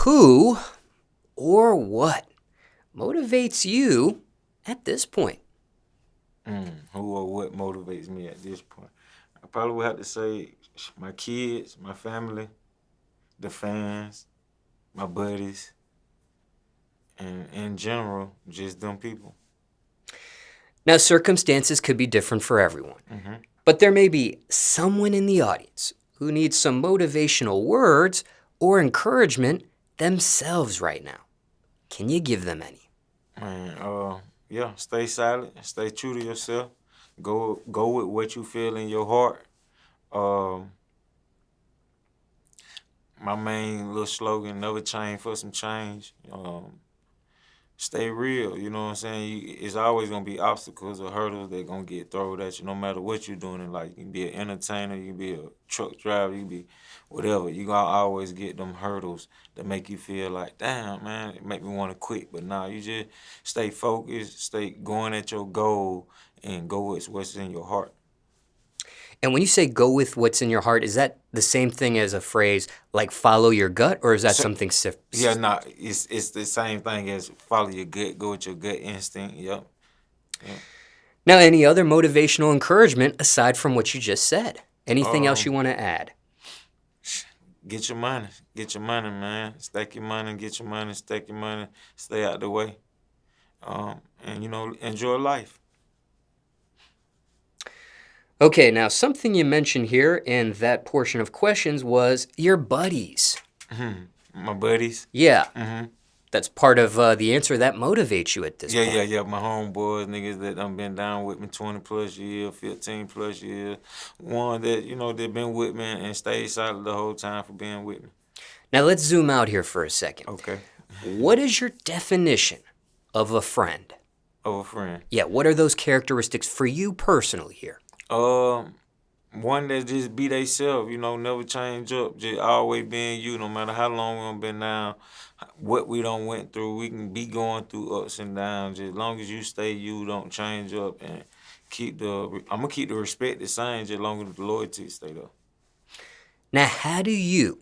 Who or what motivates you at this point? Who or what motivates me at this point? I probably would have to say my kids, my family, the fans, my buddies, and in general, just them people. Now, circumstances could be different for everyone, but there may be someone in the audience who needs some motivational words or encouragement themselves right now. Can you give them any? Man, yeah, stay silent, stay true to yourself. Go with what you feel in your heart. Um, my main little slogan, never change for some change. Stay real, you know what I'm saying? It's always gonna be obstacles or hurdles that gonna get thrown at you no matter what you're doing in life. You can be an entertainer, you can be a truck driver, you can be whatever. You gonna always get them hurdles that make you feel like, damn, man, it make me wanna quit. But nah, you just stay focused, stay going at your goal, and go with what's in your heart. And when you say go with what's in your heart, is that the same thing as a phrase like follow your gut, or is that So, something yeah, nah, it's the same thing as follow your gut, go with your gut instinct. Yep. Now, any other motivational encouragement aside from what you just said? Anything else you Um, want to add? Get your money, man. Stack your money, get your money, stack your money, stay out the way. And enjoy life. Okay, now something you mentioned here in that portion of questions was your buddies. My buddies. Yeah, hmm that's part of the answer that motivates you at this Yeah, yeah, point. yeah. My homeboys, niggas that done been down with me 20 plus years, 15 plus years. One that, that been with me and stayed solid the whole time for being with me. Now let's zoom out here for a second. Okay. What is your definition of a friend? Of a friend. Yeah, what are those characteristics for you personally here? Um, One that just be they self, never change up, just always being you, no matter how long we done been down, what we done went through, we can be going through ups and downs. Just as long as you stay you, don't change up, and I'm gonna keep the respect the same, just as long as the loyalty stay there. Now, how do you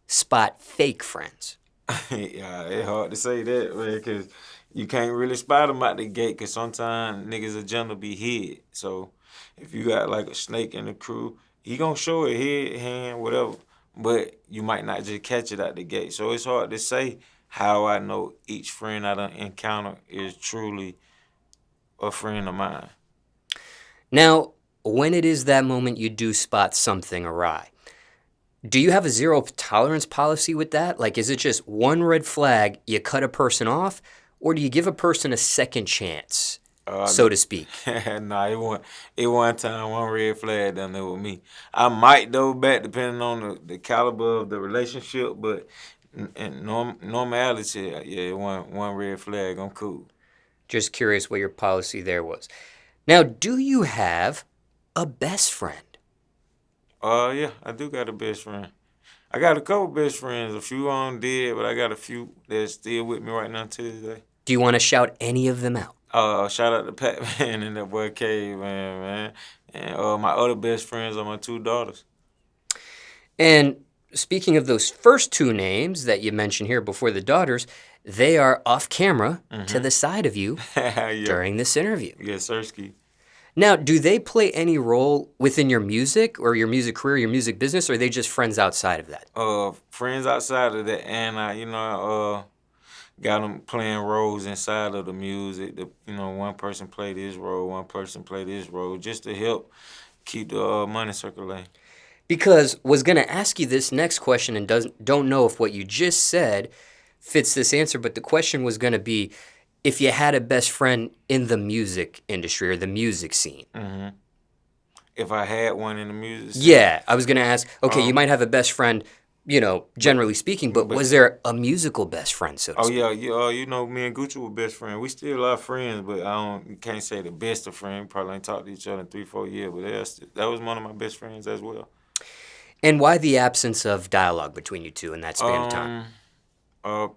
spot fake friends? Yeah, it's hard to say that, man, because you can't really spot them out the gate, because sometimes niggas' agenda be hid. So if you got like a snake in the crew, he gonna show it head, hand, whatever, but you might not just catch it out the gate. So it's hard to say how I know each friend I done encounter is truly a friend of mine. Now, when it is that moment you do spot something awry, do you have a zero tolerance policy with that? Like, is it just one red flag, you cut a person off, or do you give a person a second chance, so to speak? Nah, it one time, one red flag down there with me. I might double back depending on the caliber of the relationship, but in normality, yeah, one red flag, I'm cool. Just curious what your policy there was. Now, do you have a best friend? Yeah, I do got a best friend. I got a couple best friends, a few on dead, but I got a few that's still with me right now to this day. Do you want to shout any of them out? Shout out to Pat Man and that boy Caveman, man. And my other best friends are my two daughters. And speaking of those first two names that you mentioned here before the daughters, they are off camera to the side of you Yeah, during this interview. yeah, Sirski. Now, do they play any role within your music or your music career, your music business, or are they just friends outside of that? Friends outside of that, and I got them playing roles inside of the music. One person play this role, one person play this role, just to help keep the money circulating. Because was going to ask you this next question and don't know if what you just said fits this answer, but the question was going to be if you had a best friend in the music industry or the music scene. hmm If I had one in the music scene, Yeah, I was going to ask, okay, you um, might have a best friend, generally speaking, but but was there a musical best friend, so to oh speak? yeah, me and Gucci were best friends. We still are friends, but you can't say the best of friends. Probably ain't talked to each other in 3, 4 years, but that was one of my best friends as well. And why the absence of dialogue between you two in that span of time? Um, uh,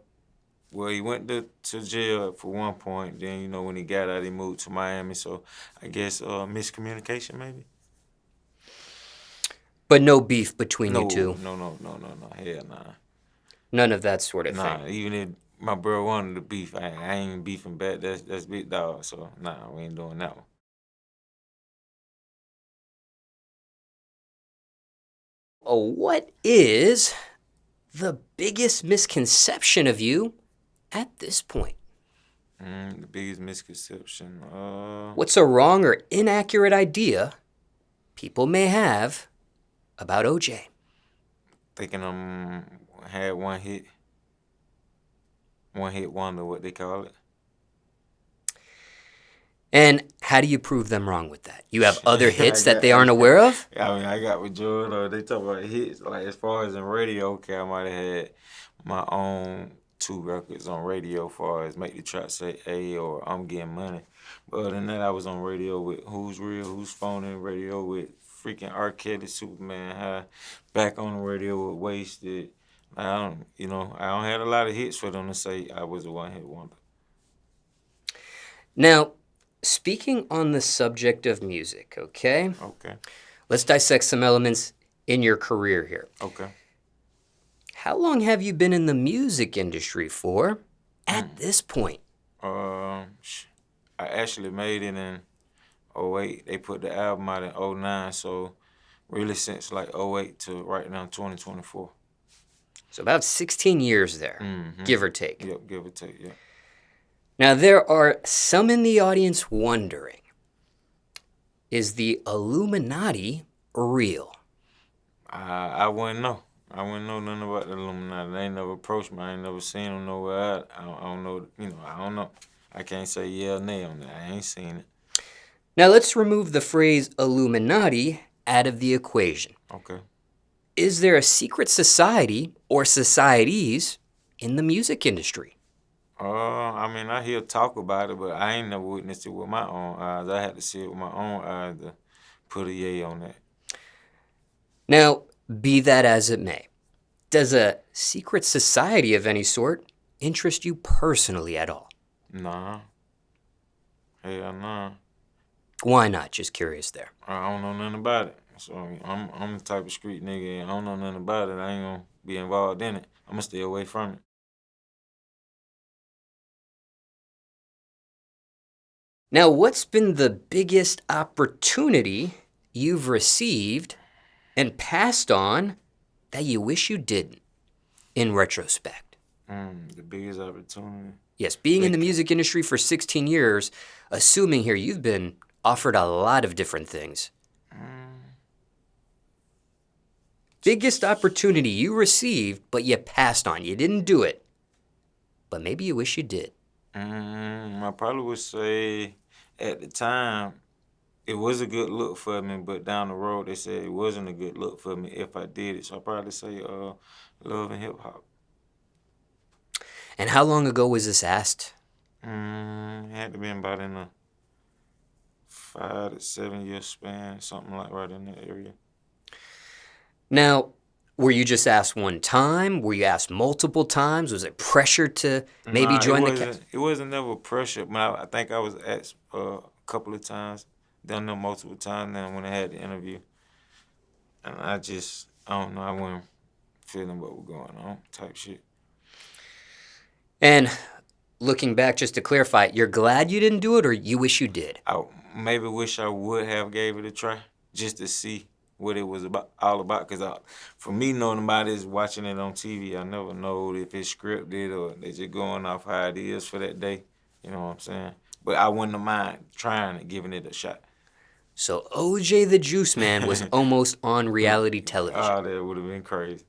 well, he went to jail for one point. Then when he got out, he moved to Miami. So I guess miscommunication maybe. But no beef between you No, two. no, no, no, no, no. Hell nah. None of that sort of thing. Nah, even if my bro wanted to beef, I ain't beefing back. That's big dog. So nah, we ain't doing that one. Oh, what is the biggest misconception of you at this point? The biggest misconception. What's a wrong or inaccurate idea people may have about OJ? Thinking had one hit wonder, what they call it. And how do you prove them wrong with that? You have other hits that they I aren't aware of? I got with Jordan. They talk about hits. Like as far as in radio, okay, I might have had my own 2 records on radio, far as Make the Trap Say A or I'm Getting Money. But other than that, I was on radio with Who's Real, Who's Phony, radio with freaking R. Kelly, Superman High, back on the radio with Wasted. I don't have a lot of hits for them to say I was a one-hit wonder. Now, speaking on the subject of music, okay? Okay. Let's dissect some elements in your career here. Okay. How long have you been in the music industry for at this point? I actually made it in '08. They put the album out in '09, so really since like '08 to right now 2024. So about 16 years there, give or take. Yep, give or take, yeah. Now, there are some in the audience wondering, is the Illuminati real? I wouldn't know. I wouldn't know nothing about the Illuminati. They ain't never approached me. I ain't never seen them nowhere. I don't know, I don't know. I can't say yeah or nay on that. I ain't seen it. Now, let's remove the phrase Illuminati out of the equation. Okay. Is there a secret society or societies in the music industry? I hear talk about it, but I ain't never witnessed it with my own eyes. I had to see it with my own eyes to put a yay on that. Now, be that as it may, does a secret society of any sort interest you personally at all? Nah. Hell nah. Why not? Just curious there. I don't know nothing about it. So I'm the type of street nigga, I don't know nothing about it. I ain't gonna be involved in it. I'm gonna stay away from it. Now, what's been the biggest opportunity you've received and passed on that you wish you didn't in retrospect? The biggest opportunity. Yes, being in the music industry for 16 years, assuming here you've been offered a lot of different things. Biggest opportunity you received, but you passed on. You didn't do it, but maybe you wish you did. I probably would say at the time, it was a good look for me, but down the road they said it wasn't a good look for me if I did it. So I'd probably say love and hip hop. And how long ago was this asked? It had to be about in a 5 to 7 year span, something like right in that area. Now, were you just asked one time? Were you asked multiple times? Was it pressure to maybe join the cast? It wasn't never pressure, but I think I was asked a couple of times, done them multiple times now when I had the interview. And I don't know, I wasn't feeling what was going on type shit. And looking back, just to clarify, you're glad you didn't do it or you wish you did? I maybe wish I would have gave it a try just to see what it was all about. Because for me, knowing about it is watching it on TV. I never know if it's scripted or they just going off how it is for that day. You know what I'm saying? But I wouldn't have mind trying and giving it a shot. So OJ the Juiceman was almost on reality television. Oh, that would have been crazy.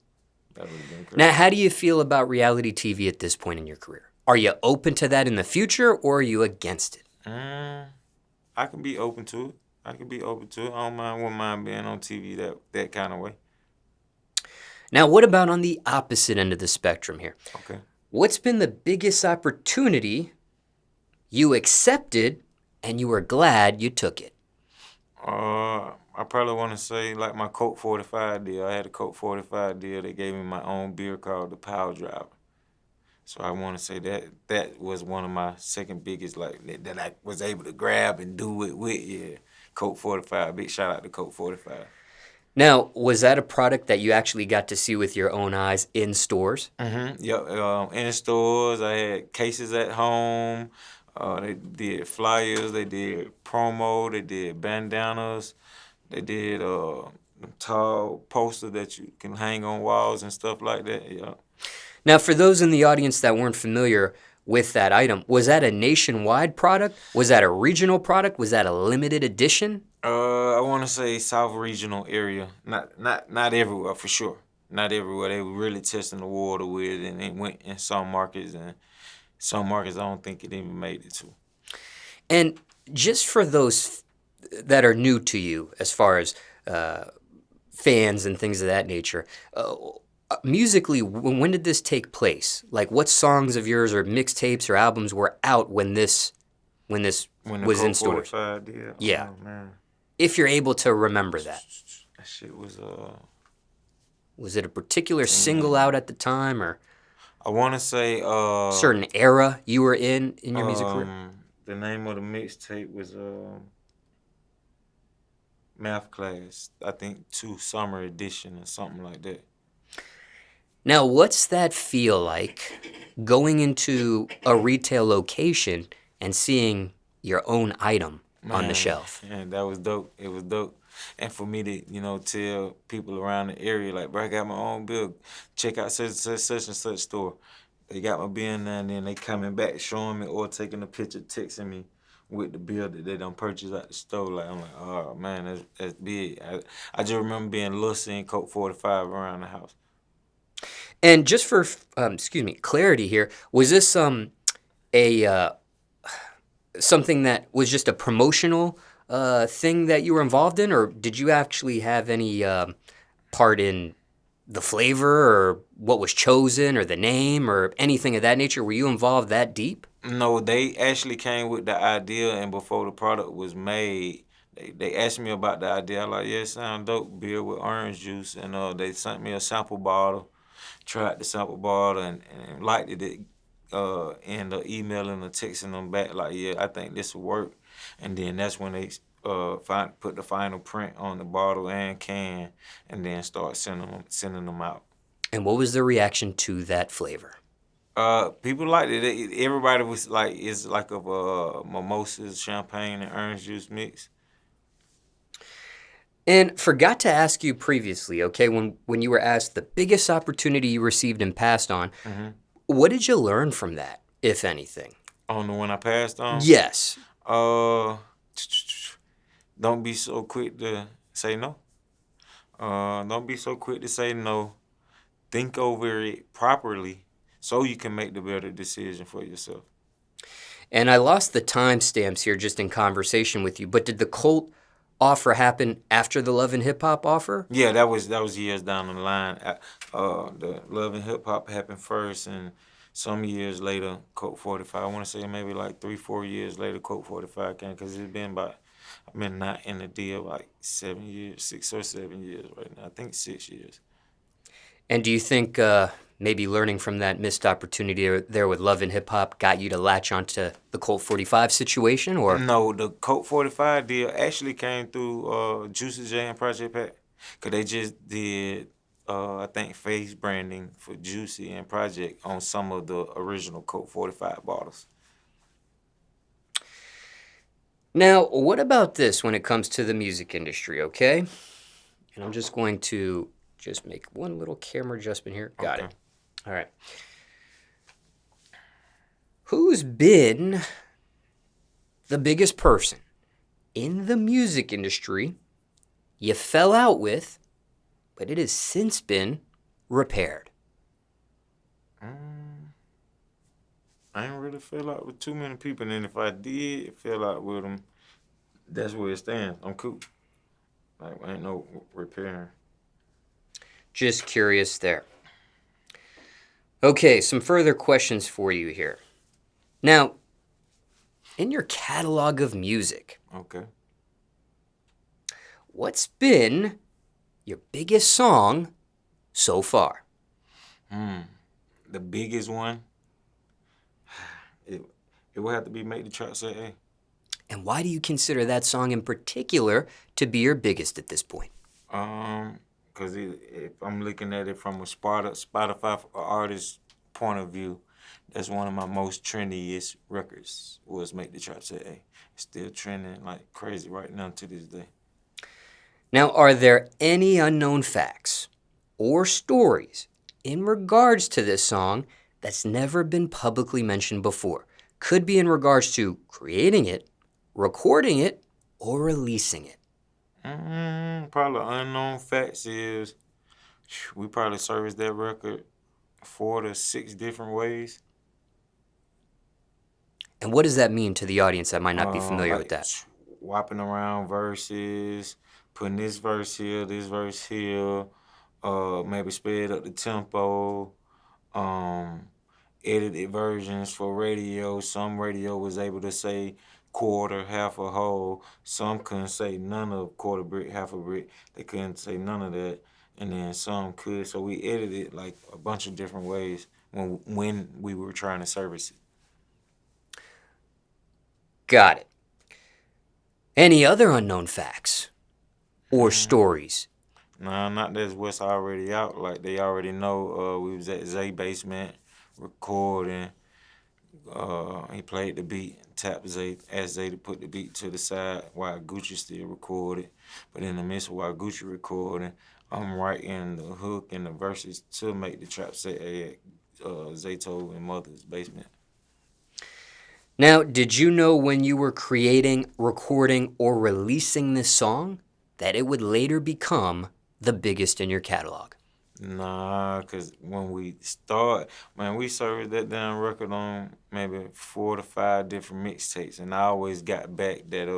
That would have been crazy. Now, how do you feel about reality TV at this point in your career? Are you open to that in the future or are you against it? I can be open to it. I don't wouldn't mind being on TV that kind of way. Now, what about on the opposite end of the spectrum here? Okay. What's been the biggest opportunity you accepted and you were glad you took it? I probably want to say like my Colt 45 deal. I had a Colt 45 deal. They gave me my own beer called the Power Driver. So I want to say that was one of my second biggest, like, that I was able to grab and do it with, yeah. Colt 45, big shout out to Colt 45. Now, was that a product that you actually got to see with your own eyes in stores? Yep. In stores, I had cases at home. They did flyers. They did promo. They did bandanas. They did tall posters that you can hang on walls and stuff like that. Yeah. Now, for those in the audience that weren't familiar with that item, was that a nationwide product? Was that a regional product? Was that a limited edition? I want to say South Regional area. Not everywhere for sure. Not everywhere. They were really testing the water with it, and it went in some markets, and some markets I don't think it even made it to. And just for those that are new to you, as far as fans and things of that nature, musically, when did this take place? Like, what songs of yours or mixtapes or albums were out when this When the was in Colt stores? 45 did. Yeah, Oh man, if you're able to remember that. that shit was Was it a particular single damn. out at the time or I want to say certain era you were in your music career? the name of the mixtape was Math Class. I think 2 Summer Edition or something like that. Now, what's that feel like going into a retail location and seeing your own item on the shelf? Man, that was dope. It was dope. And for me to, tell people around the area, like, bro, I got my own bill. Check out such and such store. They got my bill now, and then they coming back showing me or taking a picture, texting me with the bill that they done purchased at the store. Like, I'm like, oh man, that's big. I just remember being little seeing Colt 45 around the house. And just for clarity here, was this a something that was just a promotional thing that you were involved in, or did you actually have any part in the flavor or what was chosen or the name or anything of that nature? Were you involved that deep? No, they actually came with the idea, and before the product was made, they asked me about the idea. I'm like, yeah, it sound dope, beer with orange juice, and they sent me a sample bottle. Tried the sample bottle and liked it. End up emailing or texting them back like, yeah, I think this will work, and then that's when they put the final print on the bottle and can, and then start sending them out. And what was the reaction to that flavor? People liked it. Everybody was like, it's like a mimosas, champagne, and orange juice mix. And forgot to ask you previously, okay, when you were asked the biggest opportunity you received and passed on, what did you learn from that, if anything? On the one I passed on. Yes. Don't be so quick to say no. Don't be so quick to say no. Think over it properly so you can make the better decision for yourself. And I lost the timestamps here just in conversation with you, but did the Colt offer happen after the Love and Hip Hop offer? Yeah, that was years down the line. The Love and Hip Hop happened first, and some years later, Colt 45. I want to say maybe like 3-4 years later, Colt 45 came, because it's been about, I've been not in the deal like 7 years, 6 or 7 years right now. I think 6 years. And do you think maybe learning from that missed opportunity there with Love and Hip Hop got you to latch onto the Colt 45 situation, or? No, the Colt 45 deal actually came through Juicy J and Project Pat, because they just did, I think, face branding for Juicy and Project on some of the original Colt 45 bottles. Now, what about this when it comes to the music industry, okay? And I'm just going to just make one little camera adjustment here. Got it. All right. Who's been the biggest person in the music industry you fell out with, but it has since been repaired? I ain't really fell out with too many people, and if I did fell out with them, that's where it stands. I'm cool. Like, ain't no repairing. Just curious there. Okay, some further questions for you here. Now, in your catalog of music, Okay. what's been your biggest song so far? The biggest one, it would have to be Make the Trap Say Hey. And why do you consider that song in particular to be your biggest at this point? Cause if I'm looking at it from a Spotify artist point of view, that's one of my most trendiest records was "Make the Trap Say Hey." It's still trending like crazy right now to this day. Now, are there any unknown facts or stories in regards to this song that's never been publicly mentioned before? Could be in regards to creating it, recording it, or releasing it. Probably unknown facts is we probably serviced that record 4 to 6 different ways. And what does that mean to the audience that might not be familiar with Like that? swapping around verses, putting this verse here, maybe sped up the tempo, um, edited versions for radio. Some radio was able to say quarter, half a whole. Some couldn't say none of quarter brick, half a brick. They couldn't say none of that. And then some could. So we edited like a bunch of different ways when we were trying to service it. Got it. Any other unknown facts or Mm, stories? Nah, not that's what's already out. Like they already know we was at Zay basement recording. He played the beat, tapped Zay, asked Zay to put the beat to the side while Gucci still recorded. But in the midst of while Gucci recording, I'm writing the hook and the verses to make the trap say hey, at Zayto and Mother's basement. Now, did you know when you were creating, recording, or releasing this song that it would later become the biggest in your catalog? Nah, cause when we start, man, we served that damn record on maybe 4 to 5 different mixtapes, and I always got back that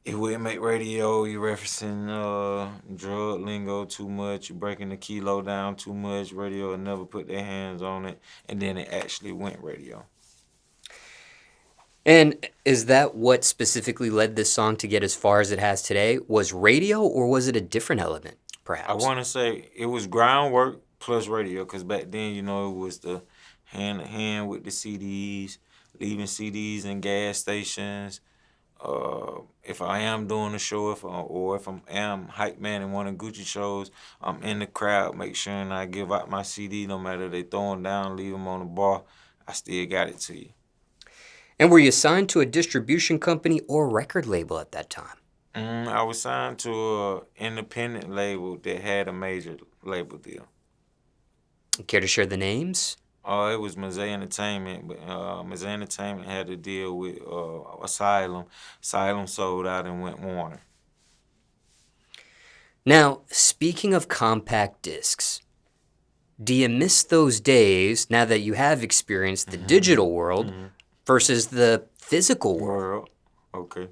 it wouldn't make radio. You referencing drug lingo too much. You breaking the kilo down too much. Radio would never put their hands on it, and then it actually went radio. And is that what specifically led this song to get as far as it has today? Was radio or was it a different element, I perhaps? want to say it was groundwork plus radio, cause back then you know it was the hand to hand with the CDs, leaving CDs in gas stations. If I am doing a show, or if I am hype man in one of Gucci shows, I'm in the crowd, make sure and I give out my CD, no matter they throw them down, leave them on the bar, I still got it to you. And were you signed to a distribution company or record label at that time? I was signed to a independent label that had a major label deal. Care to share the names? It was Mazay Entertainment, but Mazay Entertainment had to deal with Asylum. Asylum sold out and went Warner. Now, speaking of compact discs, do you miss those days now that you have experienced the digital world Mm-hmm. versus the physical world? World. Okay.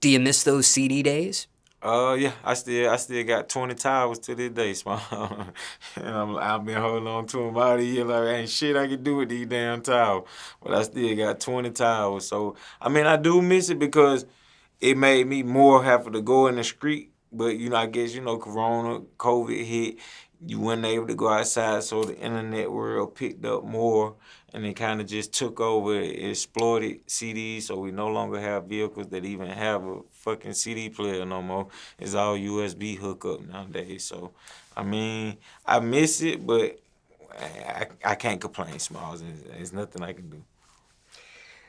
Do you miss those CD days? Yeah, I still got 20 towers to this day, small. And I've been holding on to them all the year like ain't shit I can do with these damn towers. But I still got 20 towers. So I mean I do miss it because it made me more have to go in the street. But I guess Corona, COVID hit. You weren't able to go outside, so the internet world picked up more, and it kind of just took over, exploited CDs. So we no longer have vehicles that even have a fucking CD player no more. It's all USB hookup nowadays. So, I mean, I miss it, but I can't complain, Smalls. There's nothing I can do.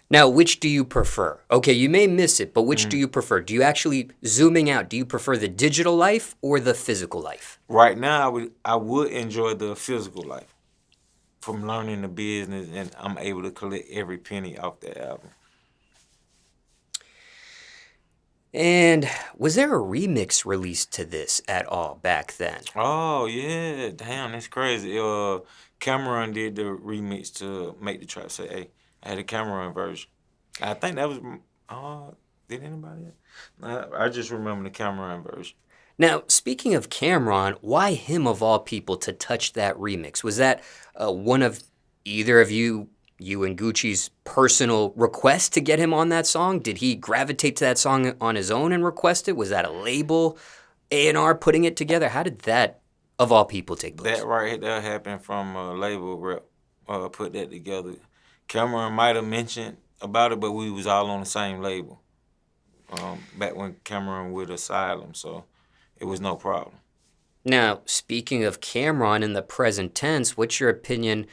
Now, which do you prefer? Okay, you may miss it, but which do Mm. you prefer? Do you actually, zooming out, do you prefer the digital life or the physical life? Right now, I would enjoy the physical life from learning the business, and I'm able to collect every penny off that album. And was there a remix released to this at all back then? Oh yeah, damn, that's crazy. Cameron did the remix to make the trap say, "Hey." I had a Cameron version. I think that was. Did anybody? I just remember the Cameron version. Now, speaking of Cameron, why him of all people to touch that remix? Was that one of either of you and Gucci's personal request to get him on that song? Did he gravitate to that song on his own and request it? Was that a label, A&R putting it together? How did that, of all people, take place? That right there happened from a label rep. Put that together. Cameron might have mentioned about it, but we was all on the same label. Back when Cameron with Asylum, so it was no problem. Now, speaking of Cameron in the present tense, what's your opinion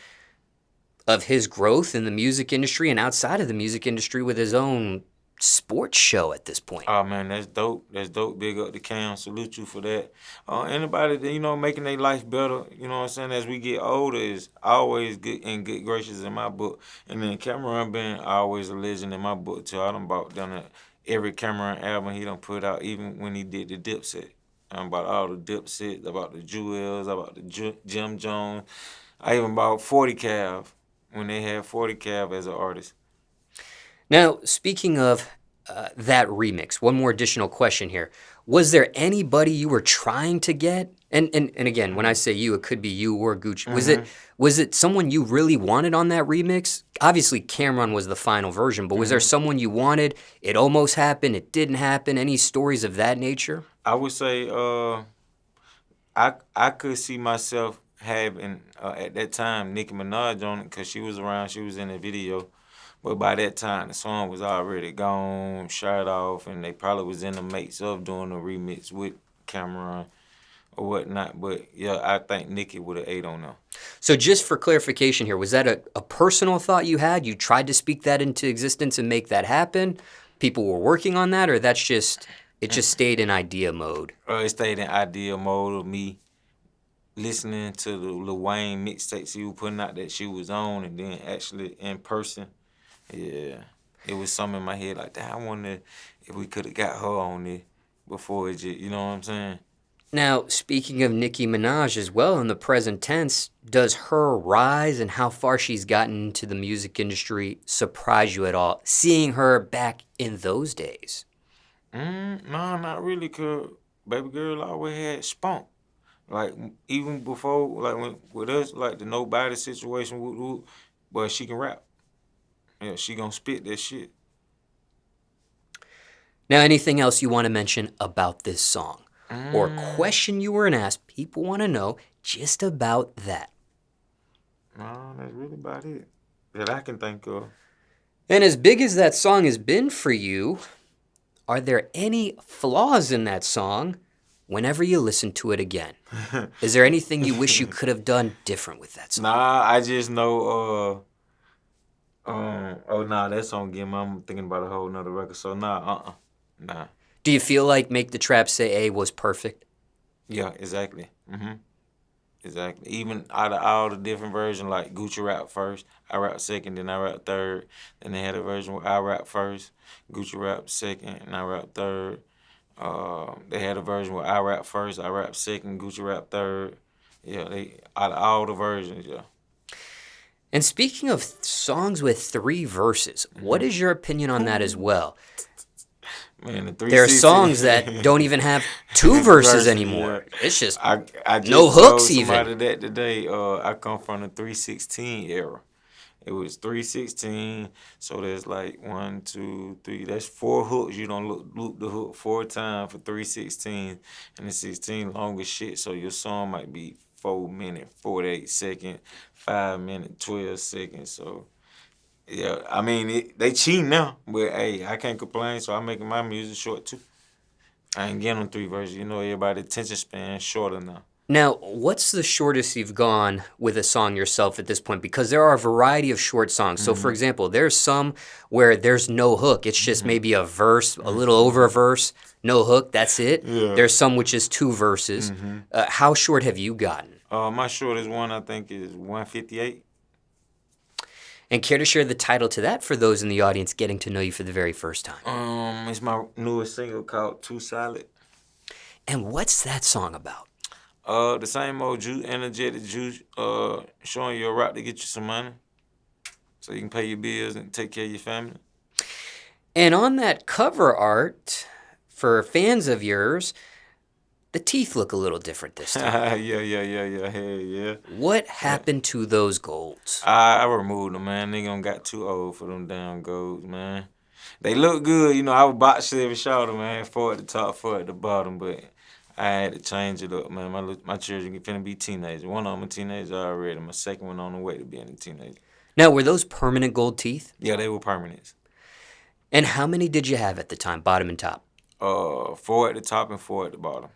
of his growth in the music industry and outside of the music industry with his own sports show at this point? Oh man, that's dope. That's dope. Big up to Cam. Salute you for that. Anybody that making their life better, you know what I'm saying, as we get older is always good in good gracious in my book. And then Cameron been always a legend in my book too. I done bought down every Cameron album he done put out, even when he did the Dipset. I'm about all the Dipsets, about the Jewels, about the Jim Jones. I even bought 40 Cav when they had 40 Cav as an artist. Now, speaking of that remix, one more additional question here. Was there anybody you were trying to get? And again, when I say you, it could be you or Gucci. Was it someone you really wanted on that remix? Obviously, Cameron was the final version, but was there someone you wanted? It almost happened. It didn't happen. Any stories of that nature? I would say I could see myself having at that time Nicki Minaj on it because she was around, she was in the video. But by that time the song was already gone, shot off, and they probably was in the mates of doing a remix with Cameron or whatnot. But yeah, I think Nicki would have ate on them. So just for clarification here, was that a personal thought you had? You tried to speak that into existence and make that happen? People were working on that, or that's just it just stayed in idea mode? It stayed in idea mode of me listening to the Lil Wayne mixtapes he was putting out that she was on, and then actually in person, yeah, it was something in my head like that. I wonder if we could have got her on it before it just, you know what I'm saying? Now, speaking of Nicki Minaj as well in the present tense, does her rise and how far she's gotten into the music industry surprise you at all, seeing her back in those days? No, not really, cause baby girl always had spunk. Like even before, like when with us, like the nobody situation, but she can rap. Yeah, she gonna spit that shit. Now, anything else you want to mention about this song? Or a question you weren't asked, people want to know just about that. No, that's really about it that I can think of. And as big as that song has been for you, are there any flaws in that song whenever you listen to it again? Is there anything you wish you could have done different with that song? Nah, I just know. Oh nah, that song again. I'm thinking about a whole nother record. So nah. Do you feel like Make the Trap Say A was perfect? Yeah, exactly. Exactly. Even out of all the different versions, like Gucci rap first, I rap second, then I rap third. Then they had a version where I rap first, Gucci rap second, and I rap third. They had a version where I rap first, I rap second, Gucci rap third. Yeah, they out of all the versions, yeah. And speaking of songs with 3 verses, what is your opinion on that as well? Man, There are songs that don't even have 2 verses anymore. Yeah. It's just I just no hooks told somebody even. that today. I come from the 316 era. It was 316, so there's like 1, 2, 3. That's 4 hooks. You don't loop the hook 4 times for 316, and the 16 longest shit. So your song might be 4 minutes, 48 seconds, 5 minutes, 12 seconds. So. Yeah, I mean, they cheat now, but hey, I can't complain, so I'm making my music short too. I ain't getting them 3 verses. You know, everybody's attention span shorter now. Now, what's the shortest you've gone with a song yourself at this point? Because there are a variety of short songs. So, for example, there's some where there's no hook. It's just maybe a verse, a little over a verse, no hook, that's it. Yeah. There's some which is 2 verses. How short have you gotten? My shortest one, I think, is 158. And care to share the title to that for those in the audience getting to know you for the very first time? It's my newest single called Too Solid. And what's that song about? The same old energetic juice, showing you a route to get you some money so you can pay your bills and take care of your family. And on that cover art, for fans of yours, the teeth look a little different this time. Yeah. Hey, yeah. What happened to those golds? I removed them, man. They gonna got too old for them damn golds, man. They look good, you know. I was box every shoulder, man. 4 at the top, 4 at the bottom, but I had to change it up, man. My children finna be teenagers. One of them a teenager already. My second one on the way to being a teenager. Now, were those permanent gold teeth? Yeah, they were permanents. And how many did you have at the time, bottom and top? 4 at the top and 4 at the bottom.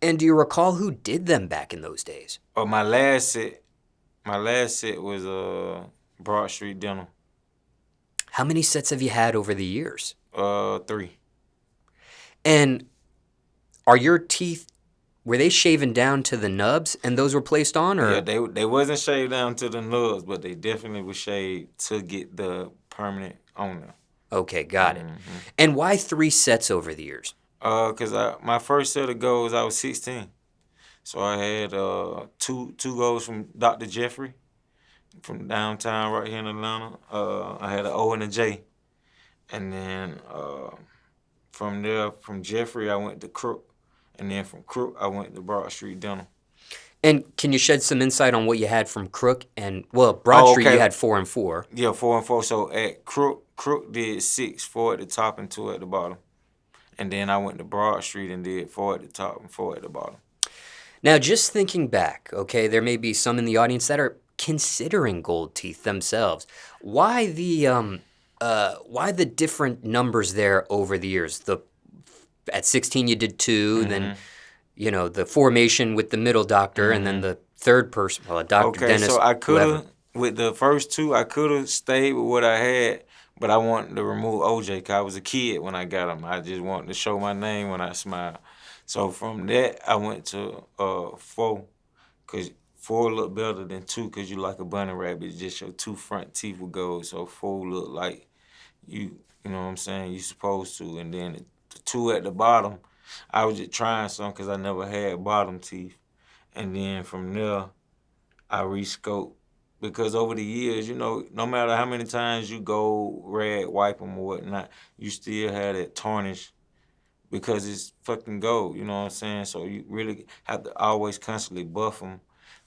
And do you recall who did them back in those days? Oh, my last set was Broad Street Dental. How many sets have you had over the years? 3. And are your teeth, were they shaven down to the nubs and those were placed on, Yeah, or? they wasn't shaved down to the nubs, but they definitely was shaved to get the permanent on there. Okay, got it. And why 3 sets over the years? Cause my first set of goals I was 16, so I had two goals from Dr. Jeffrey from downtown right here in Atlanta. I had an O and a J, and then from there from Jeffrey I went to Crook, and then from Crook I went to Broad Street Dental. And can you shed some insight on what you had from Crook and, well, Broad Oh, Street you okay. had 4 and 4. Yeah, 4 and 4. So at Crook did 6, 4 at the top and 2 at the bottom. And then I went to Broad Street and did 4 at the top and 4 at the bottom. Now, just thinking back, okay, there may be some in the audience that are considering gold teeth themselves. Why the different numbers there over the years? At 16 you did 2, then the formation with the middle doctor, and then the third person, well, a doctor, Okay, dentist, so I could whoever. have, with the first 2, I could have stayed with what I had, but I wanted to remove OJ because I was a kid when I got him. I just wanted to show my name when I smiled. So from that, I went to 4, because 4 look better than 2 because you like a bunny rabbit. Just your 2 front teeth would go, so 4 look like you know what I'm saying, you supposed to. And then the 2 at the bottom, I was just trying some because I never had bottom teeth. And then from there, I rescoped because over the years, no matter how many times you go red, wipe them or whatnot, you still had that tarnish because it's fucking gold, you know what I'm saying? So you really have to always constantly buff them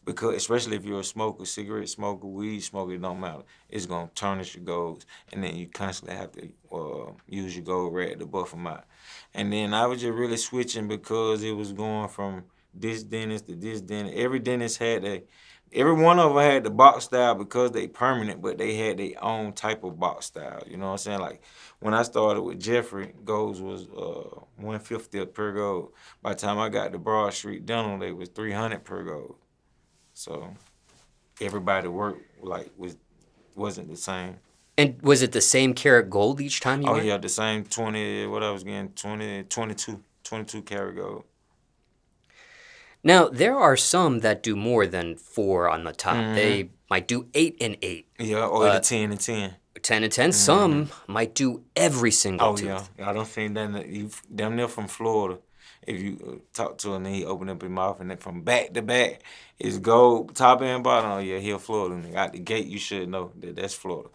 because especially if you're a smoker, cigarette smoker, weed smoker, it don't matter. It's going to tarnish your golds, and then you constantly have to use your gold rag to buff them out. And then I was just really switching because it was going from this dentist to this dentist. Every dentist had every one of them had the box style because they permanent, but they had their own type of box style. You know what I'm saying? Like when I started with Jeffrey, golds was $150 per gold. By the time I got to Broad Street Dental, they was $300 per gold. So everybody work wasn't the same. And was it the same karat gold each time you Oh went? yeah, the same 20. What I was getting 22 karat gold. Now, there are some that do more than 4 on the top. They might do 8 and 8. Yeah, or the 10 and 10. 10 and 10. Some might do every single Oh tooth. yeah, I don't think that you damn near from Florida. If you talk to him, then he open up his mouth and then from back to back, it's gold top and bottom. Oh yeah, he a Florida nigga. Out the gate, you should know that's Florida.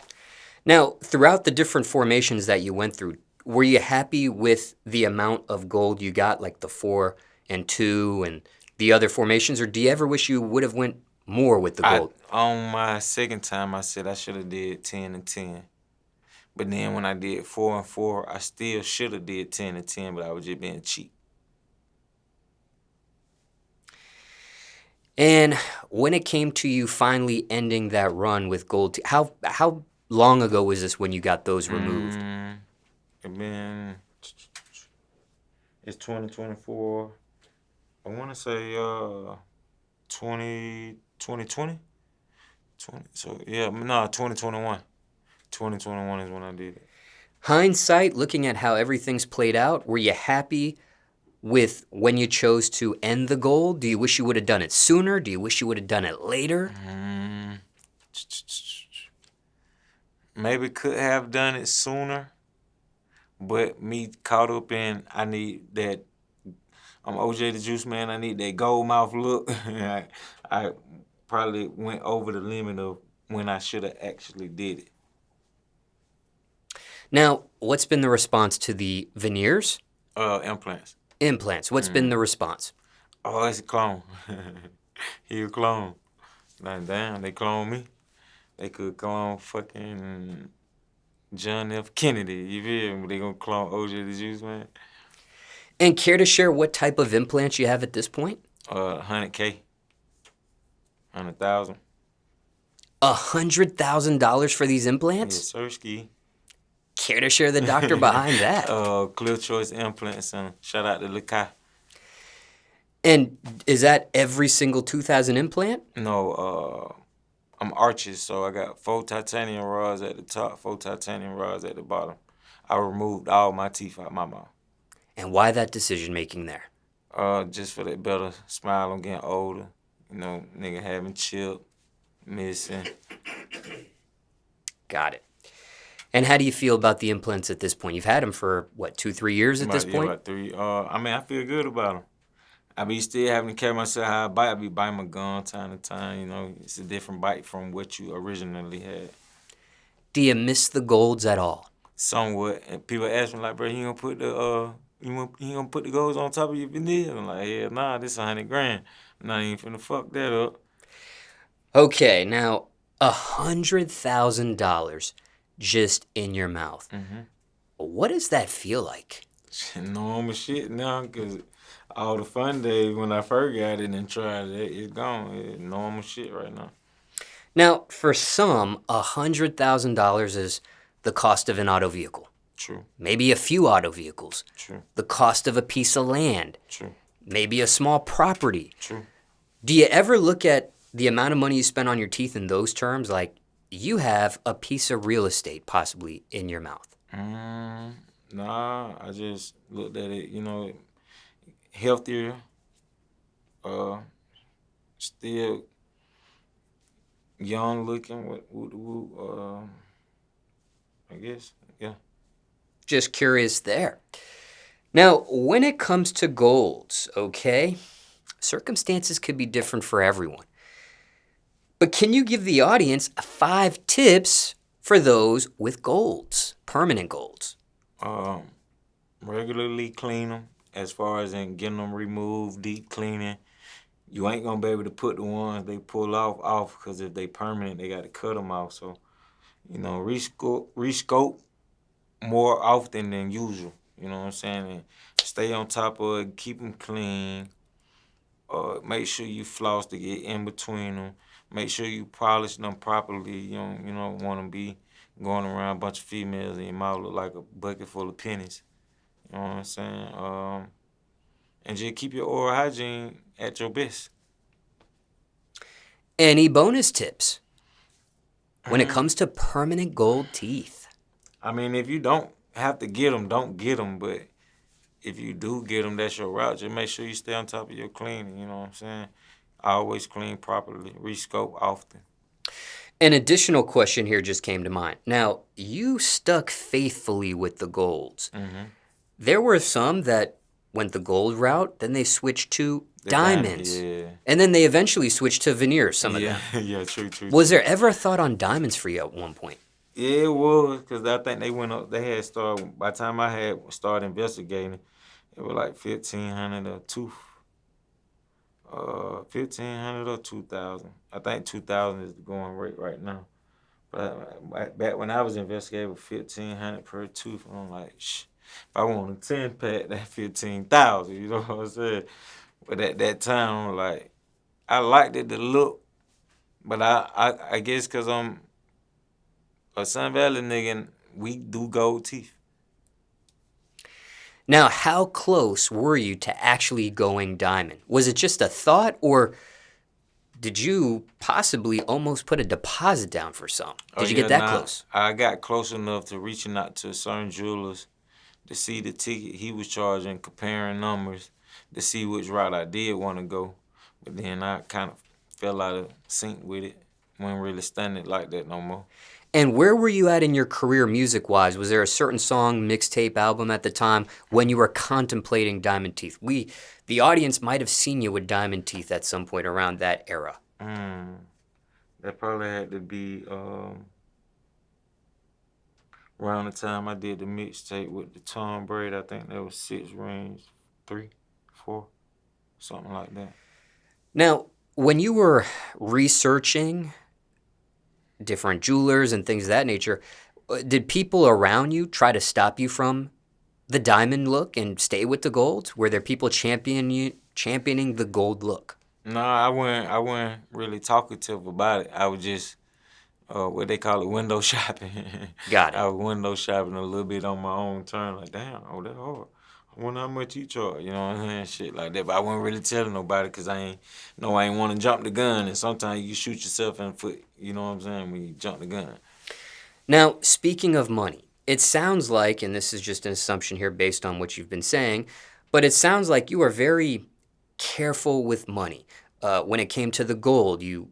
Now, throughout the different formations that you went through, were you happy with the amount of gold you got, like the 4 and 2 and the other formations, or do you ever wish you would have went more with the gold? On my second time, I said I should have did 10 and 10. But then when I did 4 and 4, I still should have did 10 and 10, but I was just being cheap. And when it came to you finally ending that run with gold, how long ago was this when you got those removed? It's 2024. I want to say 2020. So yeah, no, 2021. 2021 is when I did it. Hindsight, looking at how everything's played out, were you happy with when you chose to end the gold? Do you wish you would have done it sooner? Do you wish you would have done it later? Maybe could have done it sooner, but me caught up in I need that. I'm OJ the Juiceman. I need that gold mouth look. I probably went over the limit of when I should have actually did it. Now, what's been the response to the veneers? Implants. Implants. What's been the response? Oh, it's a clone. He a clone. Like, damn, they clone me. They could clone fucking John F. Kennedy. You feel me? They gonna clone OJ the Juiceman. And care to share what type of implants you have at this point? 100K. 100,000. $100,000 for these implants? Yes, sir, ski. Care to share the doctor behind that? Clear Choice Implants, and shout out to Lakai. And is that every single tooth has an implant? No, I'm arches, so I got 4 titanium rods at the top, 4 titanium rods at the bottom. I removed all my teeth out my mouth. And why that decision making there? Just for that better smile. I'm getting older. You know, nigga having chip, missing. Got it. And how do you feel about the implants at this point? You've had them for, what, 2, 3 years at this point? About 3. I mean, I feel good about them. I be still having to carry myself how I bite. I be biting my gum time to time. You know, it's a different bite from what you originally had. Do you miss the golds at all? Somewhat. And people ask me like, bro, you gonna put the gonna put the golds on top of your veneer? I'm like, yeah, nah, this $100 grand. I'm not even finna fuck that up. Okay, now $100,000 just in your mouth. What does that feel like? Normal shit now, cause all the fun days when I first got it and tried it, it's gone. It's normal shit right now. Now, for some, $100,000 is the cost of an auto vehicle. True. Maybe a few auto vehicles. True. The cost of a piece of land. True. Maybe a small property. True. Do you ever look at the amount of money you spend on your teeth in those terms? Like, you have a piece of real estate possibly in your mouth. Nah, I just looked at it, you know, healthier, still young looking, I guess, yeah. Just curious there. Now, when it comes to golds, okay, circumstances could be different for everyone. But can you give the audience 5 tips for those with golds, permanent golds? Regularly clean them, as far as in getting them removed, deep cleaning. You ain't gonna be able to put the ones they pull off, because if they permanent, they got to cut them off. So, you know, rescope more often than usual. You know what I'm saying? And stay on top of it, keep them clean. Make sure you floss to get in between them. Make sure you polish them properly. You don't want to be going around a bunch of females and your mouth look like a bucket full of pennies. You know what I'm saying? And just keep your oral hygiene at your best. Any bonus tips when it comes to permanent gold teeth? I mean, if you don't have to get them, don't get them. But if you do get them, that's your route. Just make sure you stay on top of your cleaning. You know what I'm saying? Always clean properly. Rescope often. An additional question here just came to mind. Now, you stuck faithfully with the golds. There were some that went the gold route, then they switched to diamonds. Yeah. And then they eventually switched to veneers, some of them. Yeah, true. Was there ever a thought on diamonds for you at one point? Yeah, it was, because I think they went up, they had started, by the time I had started investigating, it was like 1,500 or two. 1,500 or 2,000. I think 2,000 is the going rate right now. But back when I was investigating, it was 1,500 per tooth. And I'm like, if I want a 10-pack, that's 15,000. You know what I'm saying? But at that time, I'm like, I liked it, the look, but I guess because I'm a Sun Valley nigga and we do gold teeth. Now, how close were you to actually going diamond? Was it just a thought, or did you possibly almost put a deposit down for some? Did you get that close? I got close enough to reaching out to certain jewelers to see the ticket he was charging, comparing numbers, to see which route I did want to go. But then I kind of fell out of sync with it. Wasn't really standing like that no more. And where were you at in your career music-wise? Was there a certain song, mixtape, album at the time when you were contemplating diamond teeth? The audience might have seen you with diamond teeth at some point around that era. That probably had to be around the time I did the mixtape with the Tom Brady. I think that was 6 rings, 3, 4, something like that. Now, when you were researching different jewelers and things of that nature, did people around you try to stop you from the diamond look and stay with the gold? Were there people championing the gold look? No, I wasn't really talkative about it. I was just what they call it, window shopping. Got it. I was window shopping a little bit on my own turn, like, damn, oh, that hard. I wonder how much you charge, you know what I'm saying? Shit like that. But I wasn't really telling nobody because I ain't want to jump the gun. And sometimes you shoot yourself in the foot, you know what I'm saying, when you jump the gun. Now, speaking of money, it sounds like, and this is just an assumption here based on what you've been saying, but it sounds like you are very careful with money. When it came to the gold, you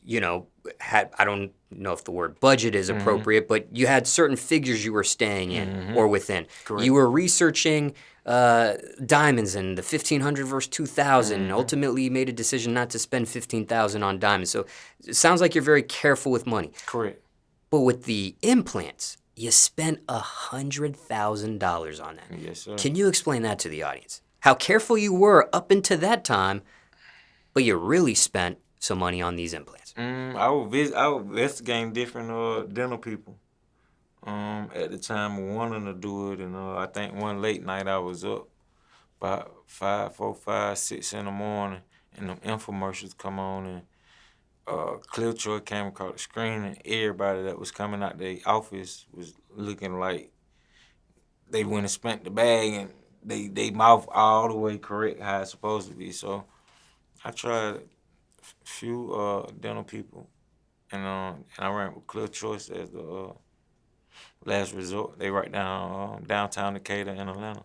know, had, I don't know if the word budget is Mm-hmm. appropriate, but you had certain figures you were staying in Mm-hmm. or within. Correct. You were researching diamonds and the 1500 versus 2000. Mm-hmm. Ultimately, you made a decision not to spend 15,000 on diamonds. So it sounds like you're very careful with money. Correct. But with the implants, you spent $100,000 on that. Yes, sir. Can you explain that to the audience? How careful you were up until that time, but you really spent some money on these implants. I would investigate different dental people. At the time of wanting to do it, and I think one late night I was up about 6 in the morning, and them infomercials come on, and Cliff Troy came across the screen, and everybody that was coming out the office was looking like they went and spent the bag, and they mouth all the way correct how it's supposed to be. So I tried a few dental people, and I ran with Cliff Choice as the last resort. They right down downtown Decatur in Atlanta.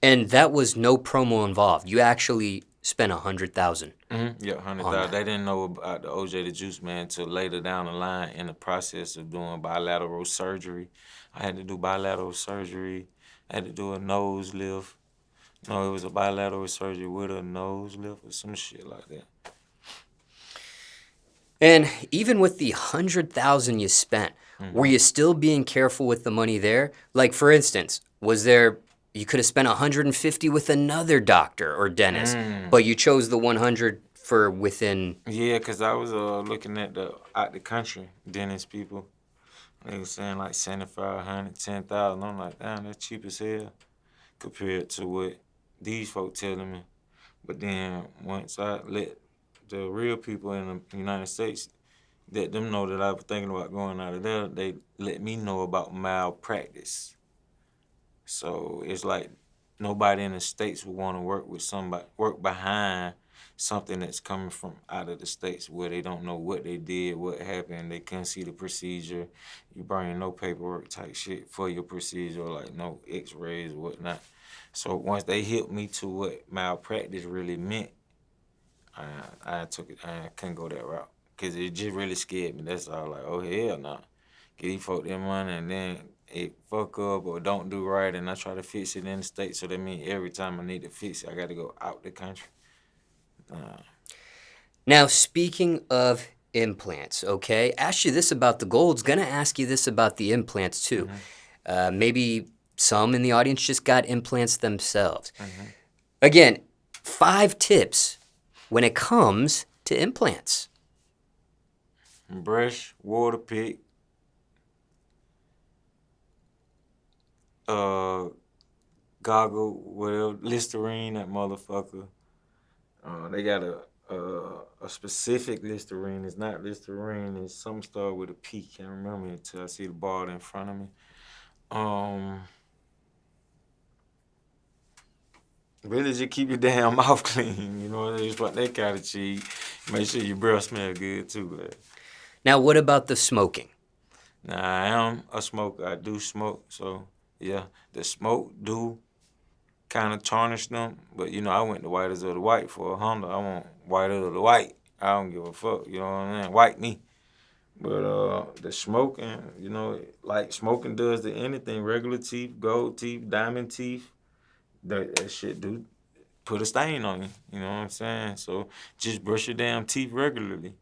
And that was no promo involved. You actually spent $100,000. Yeah, 100,000. They didn't know about the OJ the Juiceman until later down the line in the process of doing bilateral surgery. I had to do bilateral surgery. I had to do a nose lift. No, it was a bilateral surgery with a nose lift or some shit like that. And even with the $100,000 you spent, were you still being careful with the money there? Like, for instance, was there, you could have spent $150 with another doctor or dentist, but you chose the $100 for within. Yeah, because I was looking at out the country dentist people. They were saying like 7,500, 10,000. I'm like, damn, that's cheap as hell compared to what these folk telling me. But then once I let the real people in the United States let them know that I was thinking about going out of there, they let me know about malpractice. So it's like nobody in the States would want to work behind something that's coming from out of the States where they don't know what they did, what happened, they couldn't see the procedure. You bring no paperwork type shit for your procedure, like no x-rays or whatnot. So once they hit me to what malpractice really meant, I took it. I couldn't go that route because it just really scared me. That's all. Like, oh hell no, get these folk their money and then it fuck up or don't do right, and I try to fix it in the States. So that means every time I need to fix it, I got to go out the country. Now, speaking of implants, okay, asked you this about the gold's gonna ask you this about the implants too. Maybe some in the audience just got implants themselves. Again, 5 tips when it comes to implants. Brush, water pick, goggle, whatever, Listerine, that motherfucker. They got a specific Listerine. It's not Listerine. It's some start with a P. Can't remember it until I see the bottle in front of me. Really just keep your damn mouth clean. You know, just want that kind of cheese. Make sure your breath smell good too. Man. Now, what about the smoking? Now, I am a smoker. I do smoke. So, yeah, the smoke do kind of tarnish them. But, you know, I went the whitest of the white for a Honda. I want whiter of the white. I don't give a fuck. You know what I mean? White me. But the smoking, you know, like smoking does to anything. Regular teeth, gold teeth, diamond teeth. That shit do put a stain on you. You know what I'm saying? So just brush your damn teeth regularly.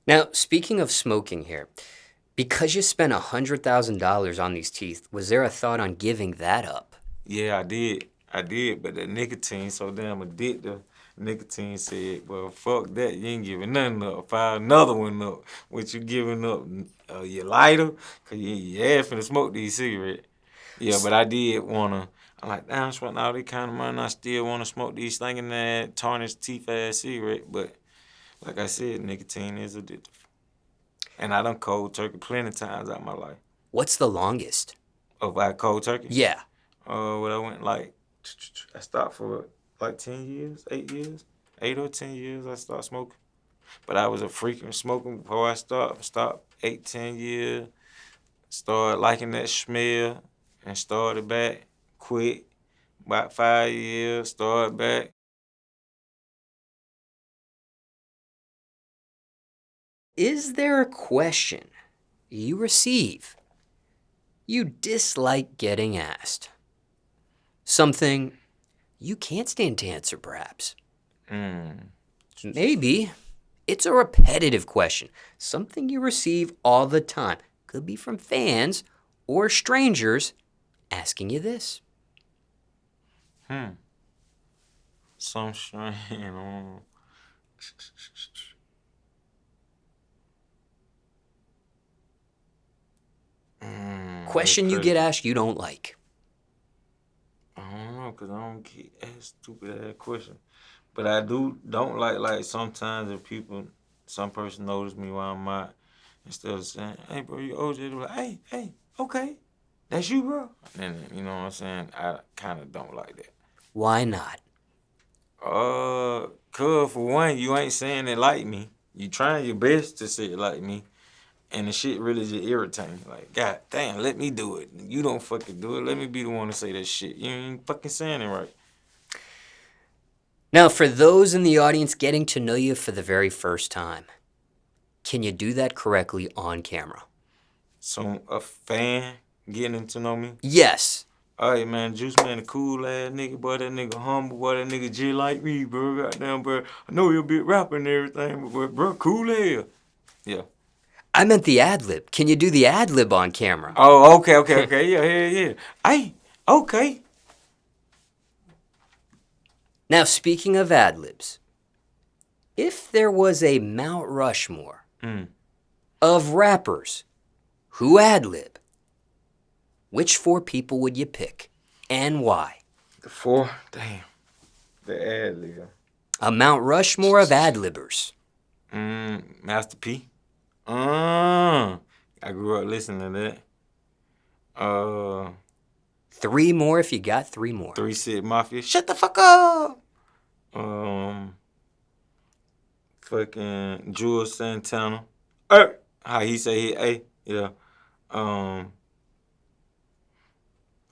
Now, speaking of smoking here, because you spent $100,000 on these teeth, was there a thought on giving that up? Yeah, I did, but the nicotine so damn addictive. Nicotine said, well, fuck that. You ain't giving nothing up. Fire another one up. What you giving up? Your lighter? Because you ain't finna smoke these cigarettes. Yeah, but I did want to. I'm like, damn, I spent all this kind of money. I still want to smoke these stinking ass, tarnished teeth ass cigarette. But like I said, nicotine is addictive. And I done cold turkey plenty of times out of my life. What's the longest? Oh, I cold turkey? Yeah. Well, I went like I stopped for like 10 years, 8 years, 8 or 10 years. I stopped smoking, but I was a freaking smoking before I stopped. Stopped 8, 10 years. Started liking that smell and started back. Quit about 5 years. Started back. Is there a question you receive you dislike getting asked? Something you can't stand to answer, perhaps. Mm. Maybe it's a repetitive question, something you receive all the time. Could be from fans or strangers asking you this. Some strange. Question you get asked you don't like. I don't know, cause I don't get asked stupid ass question. But I don't like sometimes if some person notice me while I'm out, instead of saying, "Hey bro, you OJ," they're like, "Hey, okay, that's you, bro." And you know what I'm saying? I kind of don't like that. Why not? Cause for one, you ain't saying it like me. You trying your best to say it like me. And the shit really just irritating. Like, God damn, let me do it. You don't fucking do it. Let me be the one to say that shit. You ain't fucking saying it right. Now, for those in the audience getting to know you for the very first time, can you do that correctly on camera? So a fan getting to know me. Yes. All right, man, Juiceman, a cool ass nigga, boy. That nigga humble, boy. That nigga G like me, bro. Goddamn, bro. I know you're a bit rapper and everything, but bro, cool as hell. Yeah. I meant the ad-lib. Can you do the ad-lib on camera? Oh, okay. Yeah. Hey, okay. Now, speaking of ad-libs, if there was a Mount Rushmore of rappers who ad-lib, which 4 people would you pick and why? The 4, damn. The ad-lib. A Mount Rushmore of ad-libbers. Master P. I grew up listening to that. 3 more if you got 3 more. 3 Cent Mafia. Shut the fuck up. Fucking Jules Santana. How he say he yeah.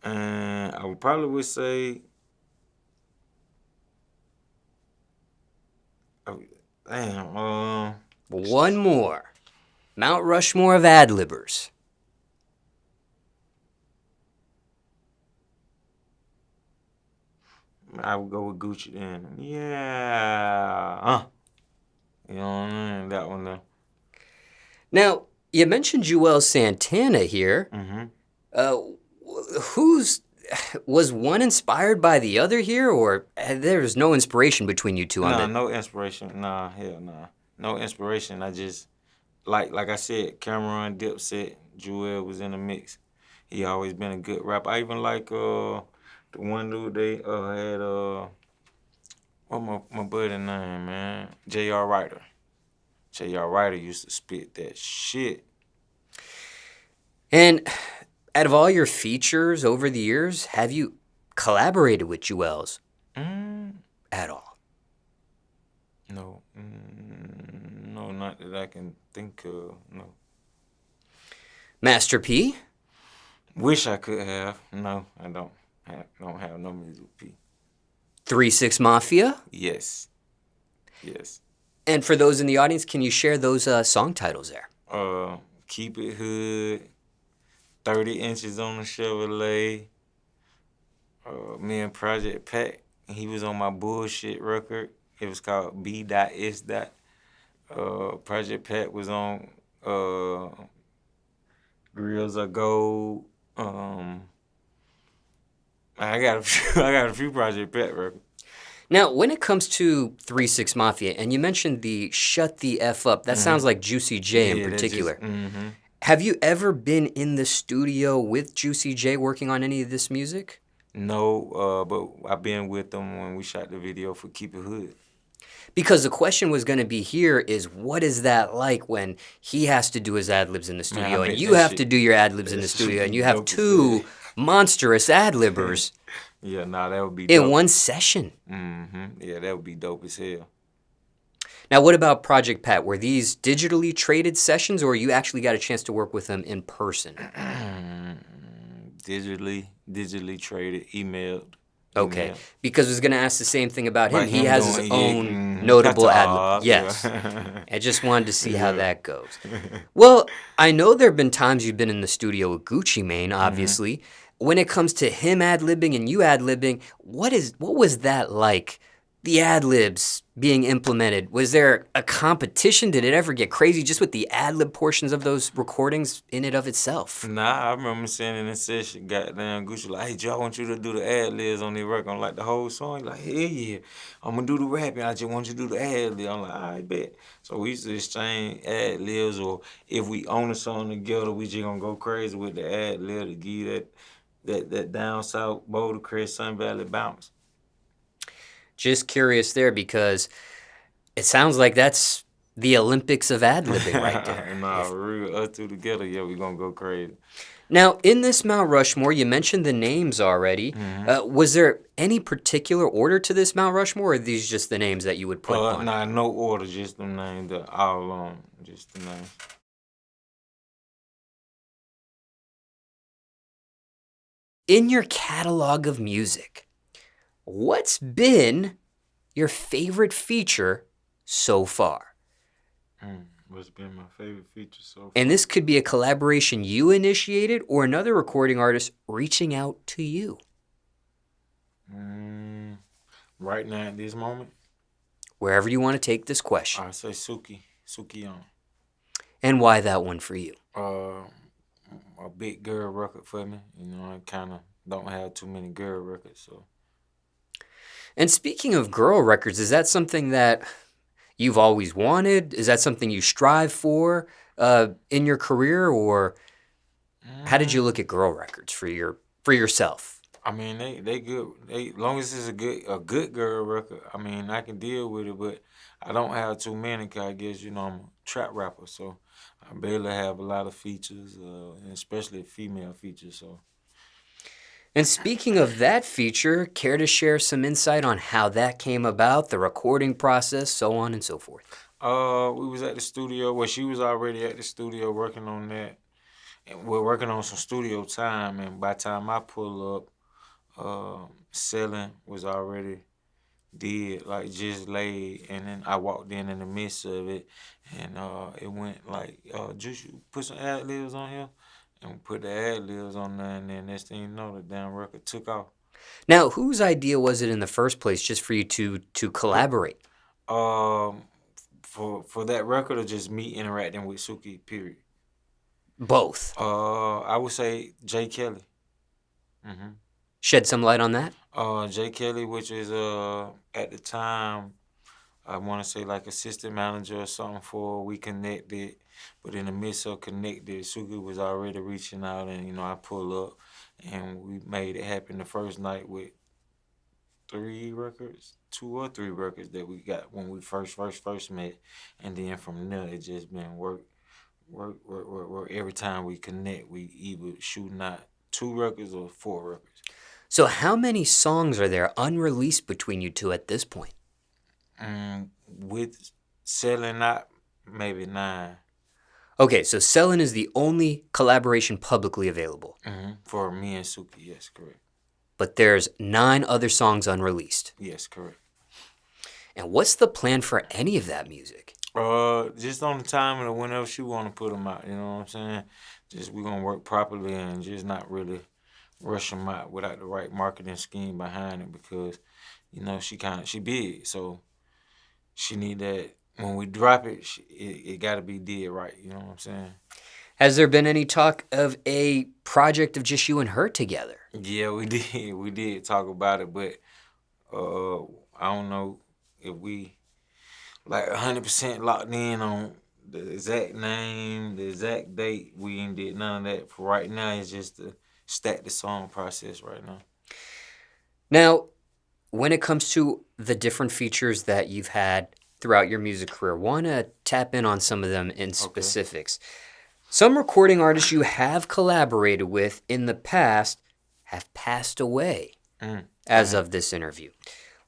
And I would probably say damn, 1 more. Mount Rushmore of ad-libbers. I would go with Gucci then. Yeah. You know what I mean? That one though. Now, you mentioned Juelz Santana here. Was one inspired by the other here, or there's no inspiration between you two on that? No inspiration. Nah, hell nah. No inspiration. I just like I said, Cameron, Dipset, Juelz was in the mix. He always been a good rapper. I even like the one dude they had what my buddy name, man? J.R. Ryder. J.R. Ryder used to spit that shit. And out of all your features over the years, have you collaborated with Juelz at all? No. No, not that I can think of, no. Master P? Wish I could have. No, I don't. I don't have no music with P. 3 6 Mafia? Yes. And for those in the audience, can you share those song titles there? Keep It Hood, 30 Inches on the Chevrolet, me and Project Pat, he was on my bullshit record. It was called B.S. Project Pat was on Grills of Gold. I got a few Project Pat records. Now, when it comes to 3 6 Mafia, and you mentioned the Shut the F Up, that sounds like Juicy J in particular. Have you ever been in the studio with Juicy J working on any of this music? No, but I've been with them when we shot the video for Keep It Hood. Because the question was going to be here is, what is that like when he has to do his ad-libs in the studio, and you have to do your ad-libs in the studio, and you have 2 monstrous ad-libbers Yeah, nah, that would be in dope. one session. Yeah, that would be dope as hell. Now, what about Project Pat? Were these digitally traded sessions, or you actually got a chance to work with them in person? digitally traded, emailed, Okay, emailed. because I was going to ask the same thing about him. By He him has his doing own yeah, notable ad-lib. ta-ta, Yes. yeah. I just wanted to see how Yeah. that goes. Well, I know there have been times you've been in the studio with Gucci Mane, obviously. When it comes to him ad-libbing and you ad-libbing, what was that like? The ad-libs being implemented. Was there a competition? Did it ever get crazy just with the ad-lib portions of those recordings in and of itself? Nah, I remember saying in the session, goddamn Gucci, like, hey, Joe, I want you to do the ad-libs on the record, on like the whole song. He like, hell yeah, I'm gonna do the rapping. I just want you to do the ad-lib. I'm like, I bet. So we used to exchange ad-libs, or if we own a song together, we just gonna go crazy with the ad-lib to give you that down south Boulder Crest Sun Valley bounce. Just curious there because it sounds like that's the Olympics of ad-libbing right there. Nah, real us two together, yeah, we gonna go crazy. Now, in this Mount Rushmore, you mentioned the names already. Was there any particular order to this Mount Rushmore, or are these just the names that you would put on? Nah, no order, just the name, all just the name. In your catalog of music, what's been your favorite feature so far? What's been my favorite feature so far? And this could be a collaboration you initiated or another recording artist reaching out to you. Right now at this moment, Wherever you want to take this question. I say Suki on. And why that one for you? A big girl record for me. You know, I kind of don't have too many girl records, so. And speaking of girl records, is that something that you've always wanted? Is that something you strive for in your career, or how did you look at girl records for yourself? I mean, they good. Long as it's a good girl record, I mean, I can deal with it. But I don't have too many. 'Cause I guess I'm a trap rapper, so I barely have a lot of features, and especially female features. So. And speaking of that feature, care to share some insight on how that came about, the recording process, so on and so forth? We was at the studio. Well, she was already at the studio working on that, and we're working on some studio time. And by the time I pull up, selling was already did, like just laid, and then I walked in the midst of it, and it went like, just put some ad libs on here, and put the ad libs on there, and then next thing you know, the damn record took off. Now, whose idea was it in the first place, just for you to collaborate? For that record, or just me interacting with Suki, period. Both. I would say Jay Kelly. Shed some light on that? Jay Kelly, which is at the time, I want to say like assistant manager or something for We Connected, but in the midst of Connected, Suki was already reaching out, and I pull up, and we made it happen the first night with 2 or 3 records that we got when we first met, and then from there it just been work. Every time we connect, we either shooting out 2 records or 4 records. So how many songs are there unreleased between you two at this point? With selling out, maybe 9. Okay, so Selling is the only collaboration publicly available. For me and Suki, yes, correct. But there's 9 other songs unreleased. Yes, correct. And what's the plan for any of that music? Just on the timing of whenever she want to put them out, you know what I'm saying? Just we gonna work properly and just not really rush them out without the right marketing scheme behind it, because she big, so she need that when we drop it, it got to be did right, you know what I'm saying? Has there been any talk of a project of just you and her together? Yeah, we did talk about it, but I don't know if we like 100% locked in on the exact name, the exact date. We ain't did none of that. For right now, it's just to stack the song process right now. Now, when it comes to the different features that you've had throughout your music career, want to tap in on some of them in specifics. Some recording artists you have collaborated with in the past have passed away. as of this interview.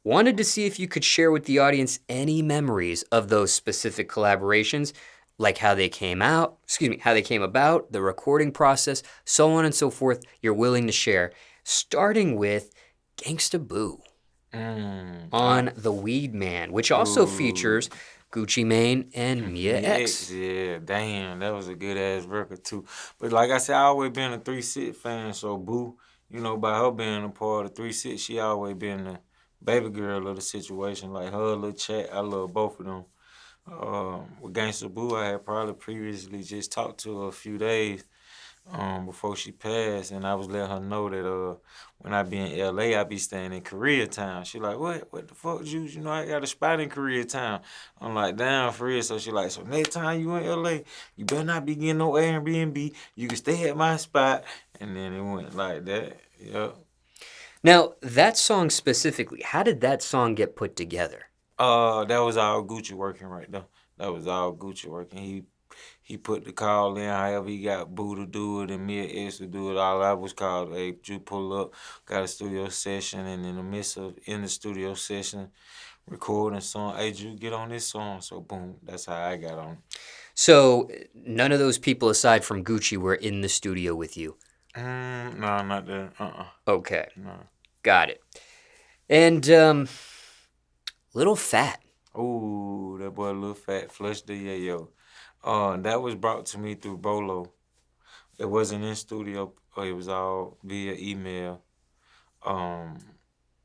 Wanted to see if you could share with the audience any memories of those specific collaborations, like how they came about, the recording process, so on and so forth, you're willing to share, starting with Gangsta Boo Mm, on The Weed Man, which also ooh. features Gucci Mane and Mia Me X, X. yeah, damn, that was a good ass record too. But like I said, I always been a 3-6 fan, so Boo, by her being a part of 3-6, she always been the baby girl of the situation. Like her little chat, I love both of them. With Gangsta Boo, I had probably previously just talked to her a few days before she passed, and I was letting her know that when I be in LA, I be staying in Koreatown. She like, what the fuck, Juice? I got a spot in Koreatown. I'm like, damn, for real. So she like, so next time you in LA, you better not be getting no Airbnb. You can stay at my spot. And then it went like that. Yep. Now, that song specifically, how did that song get put together? That was all Gucci working right there. That was all Gucci working. He put the call in, however he got Boo to do it and Mia X to do it. All I was called, hey, you pull up, got a studio session, and in the midst of in the studio session, recording song, hey, Drew, get on this song. So boom, that's how I got on. So, none of those people aside from Gucci were in the studio with you. No, not that. Okay, No. got it. And Little Fat. Ooh, that boy Lil Fat flushed the yayo. That was brought to me through Bolo. It wasn't in studio. It was all via email. Um,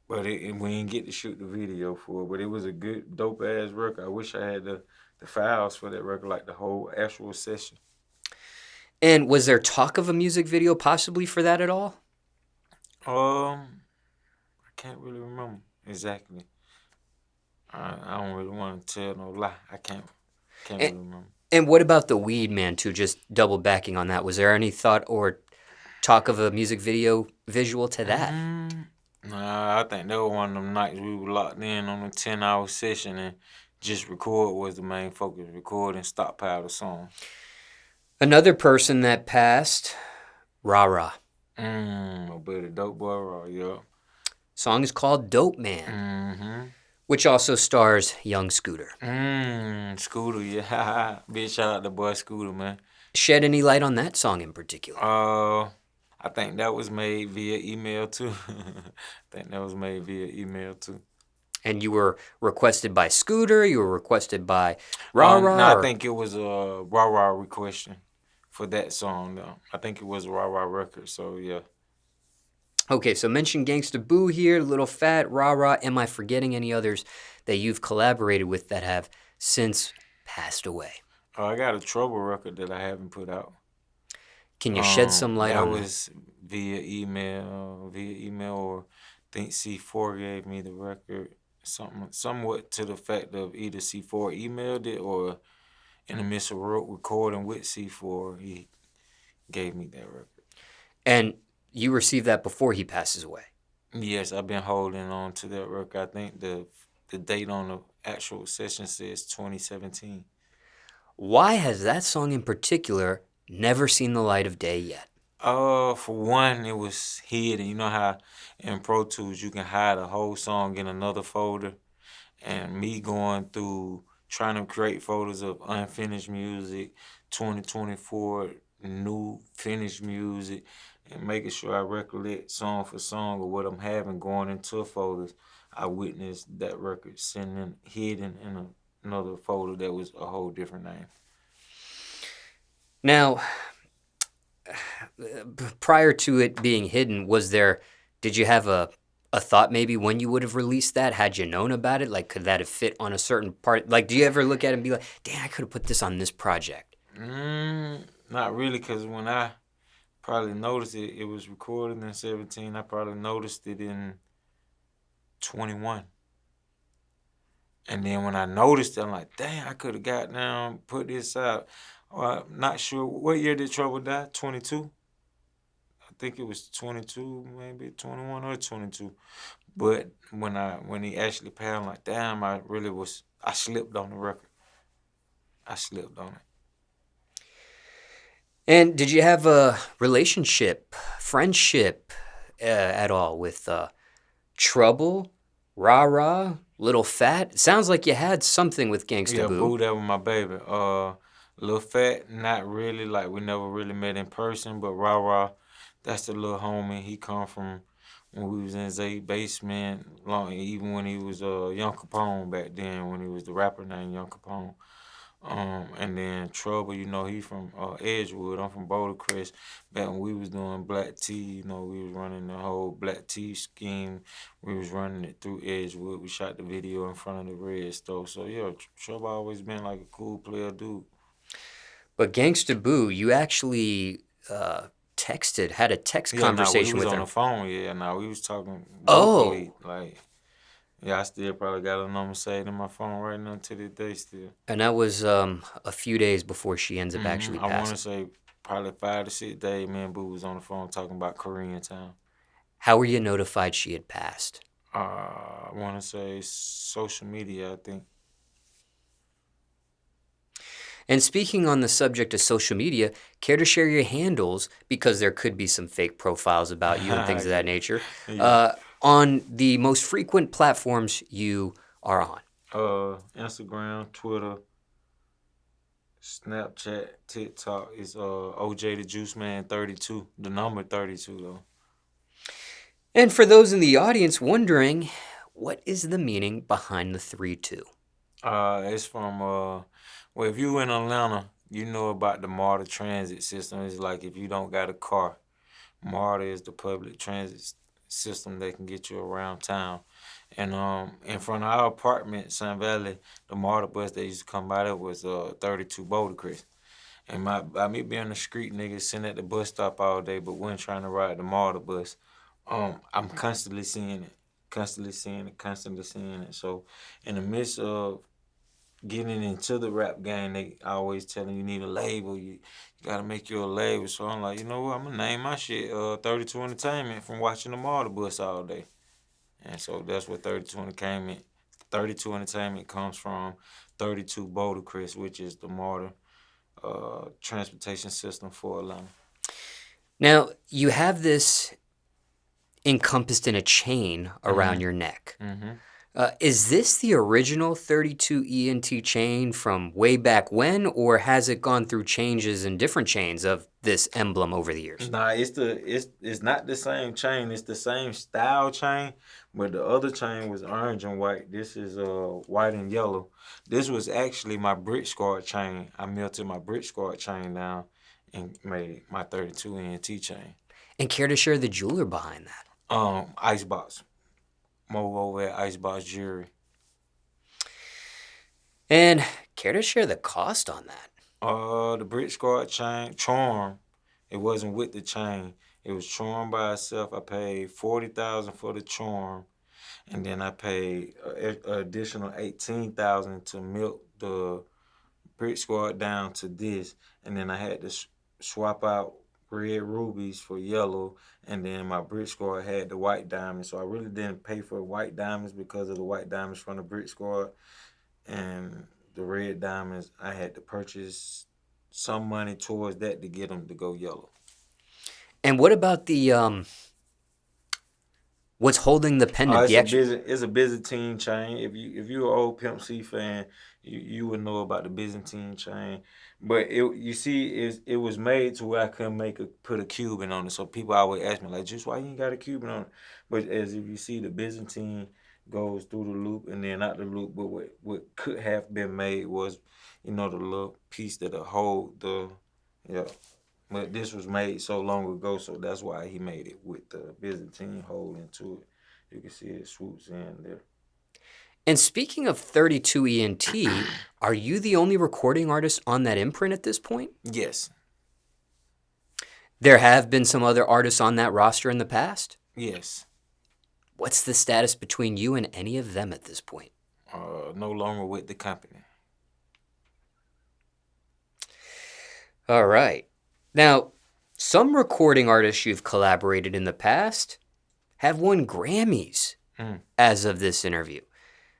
but we didn't get to shoot the video for it. But it was a good, dope ass record. I wish I had the files for that record, like the whole actual session. And was there talk of a music video possibly for that at all? I can't really remember exactly. I don't really want to tell no lie. I can't And, really remember. and what about The Weed Man too? Just double backing on that. Was there any thought or talk of a music video visual to that? Nah, I think that was one of them nights we were locked in on a 10-hour session and just record was the main focus. Record and stockpile the song. Another person that passed, Rah. My buddy Dope Boy Raw, yeah. Song is called Dope Man, which also stars Young Scooter. Scooter, yeah. Big shout out to boy Scooter, man. Shed any light on that song in particular? I think that was made via email too. And you were requested by Scooter, you were requested by Rah. No, I think it was a Rah requesting for that song though. I think it was a Rah record, so yeah. Okay, so mention Gangsta Boo here, Little Fat, Rah. Am I forgetting any others that you've collaborated with that have since passed away? I got a Trouble record that I haven't put out. Can you shed some light on that? That was via email, or I think C4 gave me the record. Somewhat to the fact of either C4 emailed it or in the midst of recording with C4, he gave me that record. And you received that before he passes away? Yes, I've been holding on to that record. I think the date on the actual session says 2017. Why has that song in particular never seen the light of day yet? For one, it was hidden. You know how in Pro Tools you can hide a whole song in another folder? And me going through trying to create folders of unfinished music, 2024 new finished music, and making sure I recollect song for song of what I'm having going into folders, I witnessed that record hidden in another folder that was a whole different name. Now, prior to it being hidden, did you have a thought maybe when you would have released that? Had you known about it? Like, could that have fit on a certain part? Like, do you ever look at it and be like, damn, I could have put this on this project? Not really, because when I probably noticed it, it was recorded in 17. I probably noticed it in 21. And then when I noticed it, I'm like, damn, I could have got down, put this out. Well, I'm not sure. What year did Trouble die? 22? I think it was 22, maybe 21 or 22. But when he actually passed, I'm like, damn, I slipped on the record. I slipped on it. And did you have a relationship, friendship at all with Trouble, Rah Rah, Little Fat. Sounds like you had something with Gangsta Yeah, Boo. Boo, that was my baby. Lil Fat, not really. Like we never really met in person, but Rah Rah, that's the little homie. He come from when we was in Zay basement, long even when he was Young Capone back then, when he was the rapper named Young Capone. And then Trouble, you know, he from Edgewood. I'm from Boulder Crest. Back when we was doing Black Tea, you know, we was running the whole Black Tea scheme. We was running it through Edgewood. We shot the video in front of the Red Stove. So yeah, Trouble always been like a cool player dude. But Gangsta Boo, you actually had a text Yeah, now we conversation was with on her. the phone. Yeah, now we was talking vocally. Oh, Like, yeah, I still probably got a number saved in my phone right now to this day still. and that was a few days before she ends up actually I want to passing. say probably 5 to 6 days. Me and Boo was on the phone talking about Korean Town. How were you notified she had passed? I want to say social media, I think. And speaking on the subject of social media, care to share your handles, because there could be some fake profiles about you and things of that nature, Yeah. on the most frequent platforms you are on? Instagram, Twitter, Snapchat, TikTok is OJ the Juiceman 32. The number 32 though. And for those in the audience wondering, what is the meaning behind the 3-2? It's from well, if you in Atlanta, you know about the MARTA transit system. It's like if you don't got a car, MARTA is the public transit system that can get you around town. And in front of our apartment, Sun Valley, the MARTA bus that used to come by there was 32 Boulder Crest. And by me being a street nigga sitting at the bus stop all day, but wasn't trying to ride the MARTA bus, I'm constantly seeing it, constantly seeing it, constantly seeing it. So in the midst of getting into the rap game, they always telling you need a label. You gotta make you a label. So I'm like, you know what? I'm gonna name my shit 32 Entertainment from watching the MARTA bus all day. And so that's what 32 Entertainment. 32 Entertainment comes from 32 Boulder Crest, which is the MARTA transportation system for Atlanta. Now, you have this encompassed in a chain around your neck. Mm-hmm. Is this the original 32 ENT chain from way back when, or has it gone through changes and different chains of this emblem over the years? Nah, it's not the same chain. It's the same style chain, but the other chain was orange and white. This is white and yellow. This was actually my brick squad chain. I melted my brick squad chain down and made my 32 ENT chain. And care to share the jeweler behind that? Icebox. Move over at Icebox Jewelry. And care to share the cost on that? The brick squad chain, charm. It wasn't with the chain. It was charm by itself. I paid $40,000 for the charm, and then I paid an additional $18,000 to milk the brick squad down to this, and then I had to swap out red rubies for yellow, and then my brick squad had the white diamonds. So I really didn't pay for white diamonds because of the white diamonds from the brick squad, and the red diamonds I had to purchase some money towards that to get them to go yellow. And what about the what's holding the pendant? It's a Byzantine chain. If you're an old Pimp C fan, you would know about the Byzantine chain. But it was made to where I couldn't put a Cuban on it. So people always ask me like, just why you ain't got a Cuban on it? But as if you see, the Byzantine goes through the loop and then out the loop. But what could have been made was, the little piece that'll hold the, yeah. But this was made so long ago, so that's why he made it with the Byzantine hole into it. You can see it swoops in there. And speaking of 32 ENT, are you the only recording artist on that imprint at this point? Yes. There have been some other artists on that roster in the past? Yes. What's the status between you and any of them at this point? No longer with the company. All right. Now, some recording artists you've collaborated in the past have won Grammys as of this interview,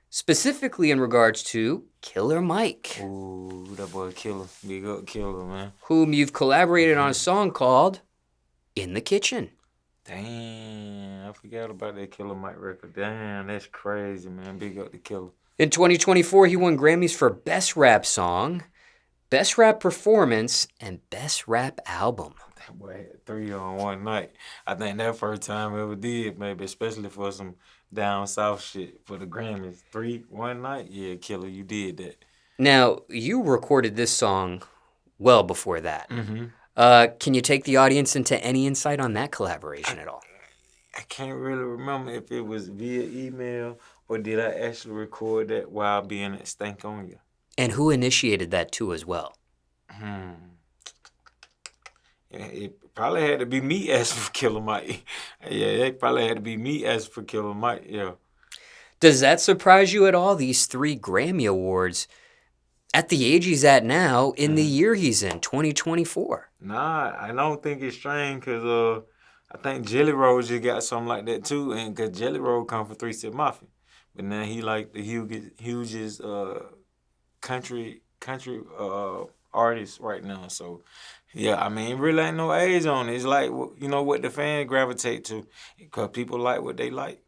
specifically in regards to Killer Mike. Ooh, that boy Killer. Big up Killer, man. Whom you've collaborated on a song called In the Kitchen. Damn, I forgot about that Killer Mike record. Damn, that's crazy, man. Big up the Killer. In 2024, he won Grammys for Best Rap Song, Best Rap Performance, and Best Rap Album. That boy had 3 on one night. I think that first time ever did, maybe, especially for some down south shit for the Grammys. 3 one night? Yeah, Killer, you did that. Now, you recorded this song well before that. Mm-hmm. Can you take the audience into any insight on that collaboration at all? I can't really remember if it was via email or did I actually record that while being at Stank on You. And who initiated that too as well? Yeah, it probably had to be me asking for Killer Mike. Yeah, it probably had to be me asking for Killer Mike, yeah. Does that surprise you at all, these 3 Grammy Awards at the age he's at now in the year he's in, 2024? Nah, I don't think it's strange because I think Jelly Roll just got something like that too, and because Jelly Roll come from 3 6 Mafia. But now he like the hugest country artist right now. So yeah, I mean, it really ain't no age on it. It's like what the fans gravitate to, because people like what they like.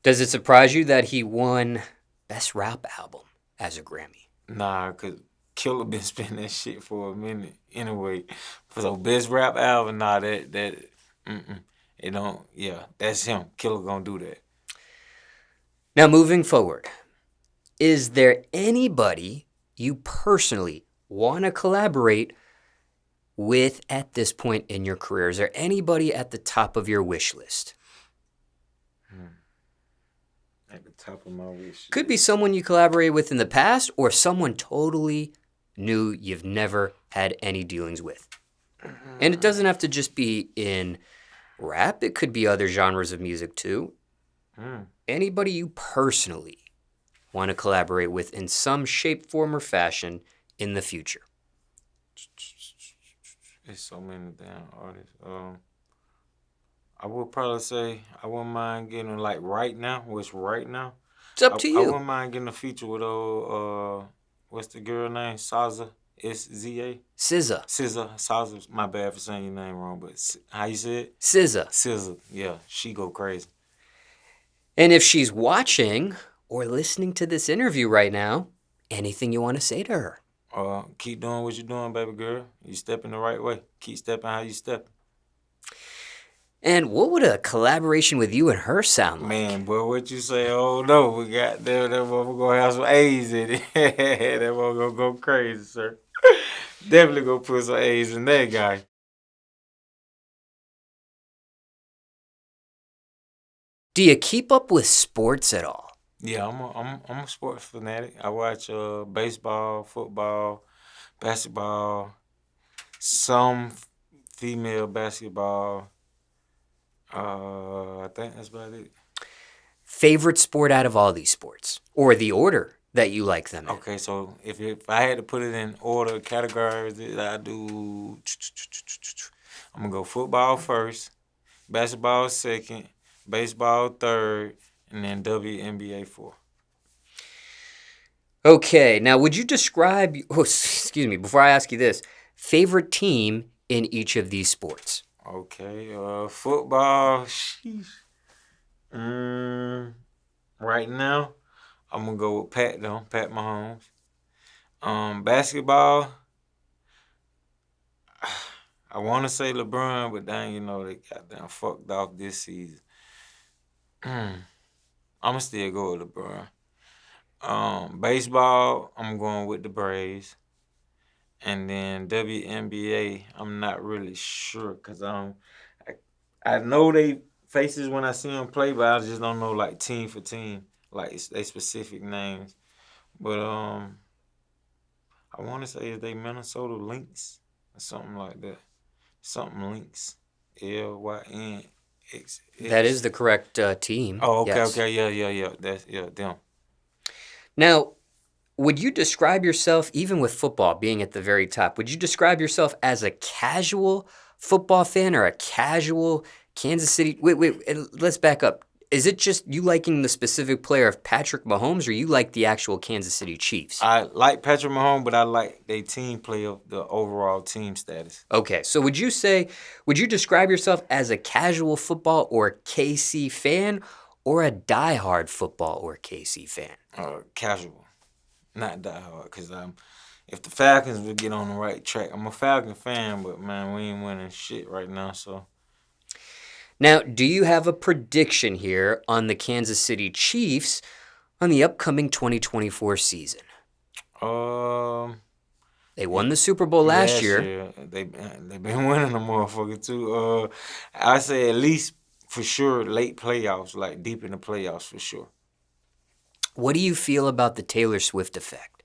Does it surprise you that he won Best Rap Album as a Grammy? Nah, cause Killer been spinning that shit for a minute anyway. So best rap album, nah, that it don't. Yeah, that's him. Killer gonna do that. Now, moving forward, is there anybody you personally want to collaborate with at this point in your career? Is there anybody at the top of your wish list? At the top of my wish. Could be someone you collaborated with in the past or someone totally new you've never had any dealings with. And it doesn't have to just be in rap. It could be other genres of music too. Anybody you personally want to collaborate with in some shape, form, or fashion in the future. There's so many damn artists. I would probably say I wouldn't mind getting like right now. What's right now? It's up to I you. wouldn't mind getting a feature with what's the girl name? Saza. SZA. SZA. SZA. Saza. My bad for saying your name wrong, but how you say it? SZA. SZA. Yeah, she go crazy. And if she's watching or listening to this interview right now, anything you want to say to her? Keep doing what you're doing, baby girl. You stepping the right way. Keep stepping how you stepping. And what would a collaboration with you and her sound like? Man, boy, what you say? Oh no, we got there. That motherfucker gonna have some A's in it. That motherfucker gonna go crazy, sir. Definitely gonna put some A's in that guy. Do you keep up with sports at all? Yeah, I'm a sports fanatic. I watch baseball, football, basketball, some female basketball. I think that's about it. Favorite sport out of all these sports? Or the order that you like them in? Okay, so if I had to put it in order, categories that I do, I'm gonna go football first, basketball second, baseball third, and then WNBA fourth. Okay, now would you describe, excuse me, before I ask you this, favorite team in each of these sports? Okay, football, sheesh. Right now, I'm gonna go with Pat Mahomes. Basketball, I want to say LeBron, but dang, they goddamn fucked off this season. I'ma still go with LeBron. Baseball, I'm going with the Braves. And then WNBA, I'm not really sure because I know they faces when I see them play, but I just don't know like team for team, like they specific names. But I want to say is they Minnesota Lynx or something like that. Something Lynx, LYNX. That is the correct team. Oh, okay, yes. okay, yeah. That's them. Now, would you describe yourself, even with football being at the very top, would you describe yourself as a casual football fan or a casual Kansas City? Wait, let's back up. is it just you liking the specific player of Patrick Mahomes, or you like the actual Kansas City Chiefs? I like Patrick Mahomes, but I like their team play of the overall team status. Okay, so would you describe yourself as a casual football or KC fan, or a diehard football or KC fan? Casual, not diehard, because if the Falcons would get on the right track, I'm a Falcon fan, but man, we ain't winning shit right now, so. Now, do you have a prediction here on the Kansas City Chiefs on the upcoming 2024 season? They won the Super Bowl last year. They been winning the motherfucker too. I say at least for sure late playoffs, like deep in the playoffs for sure. What do you feel about the Taylor Swift effect?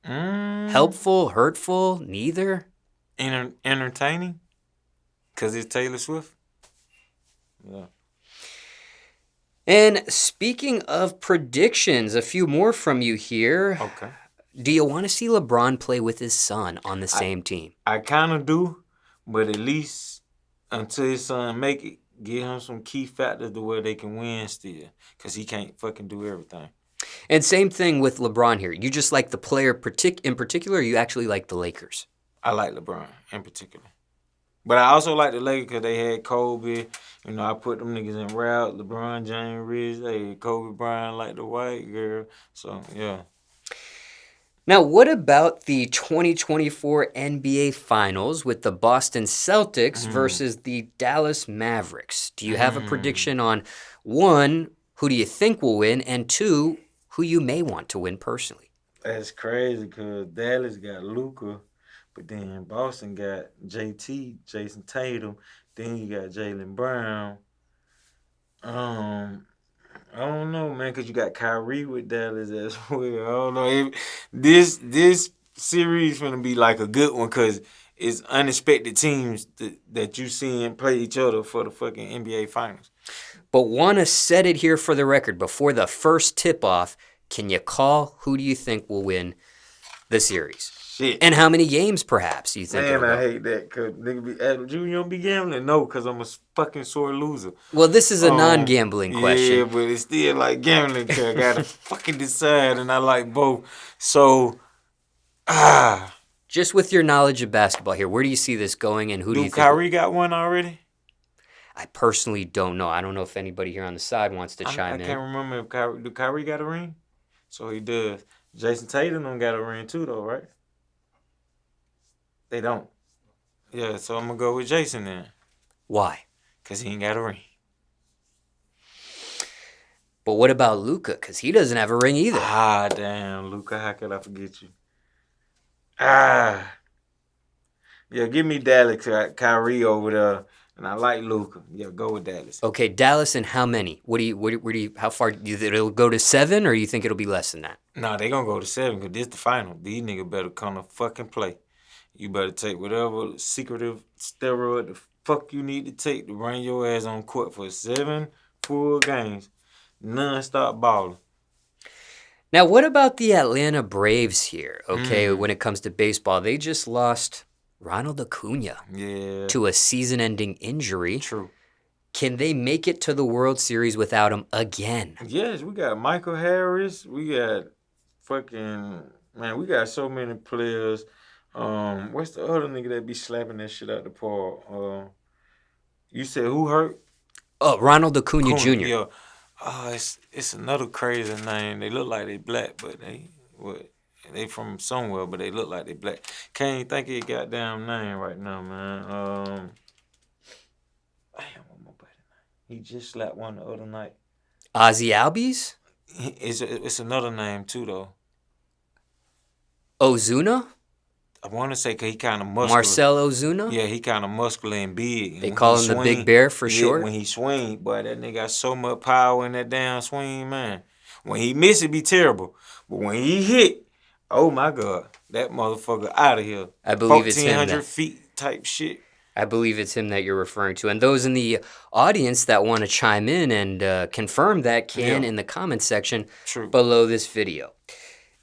Helpful, hurtful, neither? Entertaining, because it's Taylor Swift. Yeah. And speaking of predictions, a few more from you here. Okay. Do you want to see LeBron play with his son on the same team? I kind of do, but at least until his son make it, give him some key factors to where they can win still, because he can't fucking do everything. And same thing with LeBron here. You just like the player in particular, or you actually like the Lakers? I like LeBron in particular. But I also like the Lakers because they had Kobe. You know, I put them niggas in route. LeBron James, Rizz, they had Kobe Bryant like the white girl. So, yeah. Now, what about the 2024 NBA Finals with the Boston Celtics versus the Dallas Mavericks? Do you have a prediction on, one, who do you think will win, and two, who you may want to win personally? That's crazy because Dallas got Luka, but then Boston got JT, Jason Tatum. Then you got Jaylen Brown. I don't know, man, because you got Kyrie with Dallas as well. I don't know. This series going to be like a good one because it's unexpected teams that you seeing play each other for the fucking NBA Finals. But want to set it here for the record before the first tip-off. Can you call who do you think will win the series? Shit. And how many games, perhaps, you think? Man, I hate that because nigga be asking, you don't be gambling? No, because I'm a fucking sore loser. Well, this is a non-gambling question. Yeah, but it's still like gambling because I got to fucking decide, and I like both. So, Just with your knowledge of basketball here, where do you see this going, and who do you think? Kyrie got one already? I personally don't know. I don't know if anybody here on the side wants to chime in. I can't remember if Kyrie got a ring? So he does. Jason Tatum don't got a ring too, though, right? They don't. Yeah, so I'm going to go with Jason then. Why? Because he ain't got a ring. But what about Luka? Because he doesn't have a ring either. Ah, damn, Luka, how could I forget you? Yeah, give me Dallas, Kyrie over there. And I like Luka. Yeah, go with Dallas. Okay, Dallas and how many? How far? Do you think it'll go to 7, or you think it'll be less than that? Nah, they going to go to 7 because this the final. These niggas better come to fucking play. You better take whatever secretive steroid the fuck you need to take to run your ass on court for 7 full games. Non-stop balling. Now, what about the Atlanta Braves here? Okay, when it comes to baseball, they just lost Ronald Acuna to a season-ending injury. True. Can they make it to the World Series without him again? Yes, we got Michael Harris. We got we got so many players. What's the other nigga that be slapping that shit out the park? You said who hurt? Oh, Ronald Acuna Jr. Yeah. It's another crazy name. They look like they black, but they from somewhere, but they look like they black. Can't even think of your goddamn name right now, man. Damn, what my buddy name? He just slapped one the other night. Ozzy Albies? It's another name too though. Ozuna? I want to say because he kind of muscular. Marcel Ozuna? Yeah, he kind of muscular and big. They call him the Big Bear for short? When he swing, boy, that nigga got so much power in that damn swing, man. When he miss, it be terrible. But when he hit, oh my God, that motherfucker out of here. I believe it's him. 1,400 feet type shit. I believe it's him that you're referring to. And those in the audience that want to chime in and confirm that can in the comment section below this video.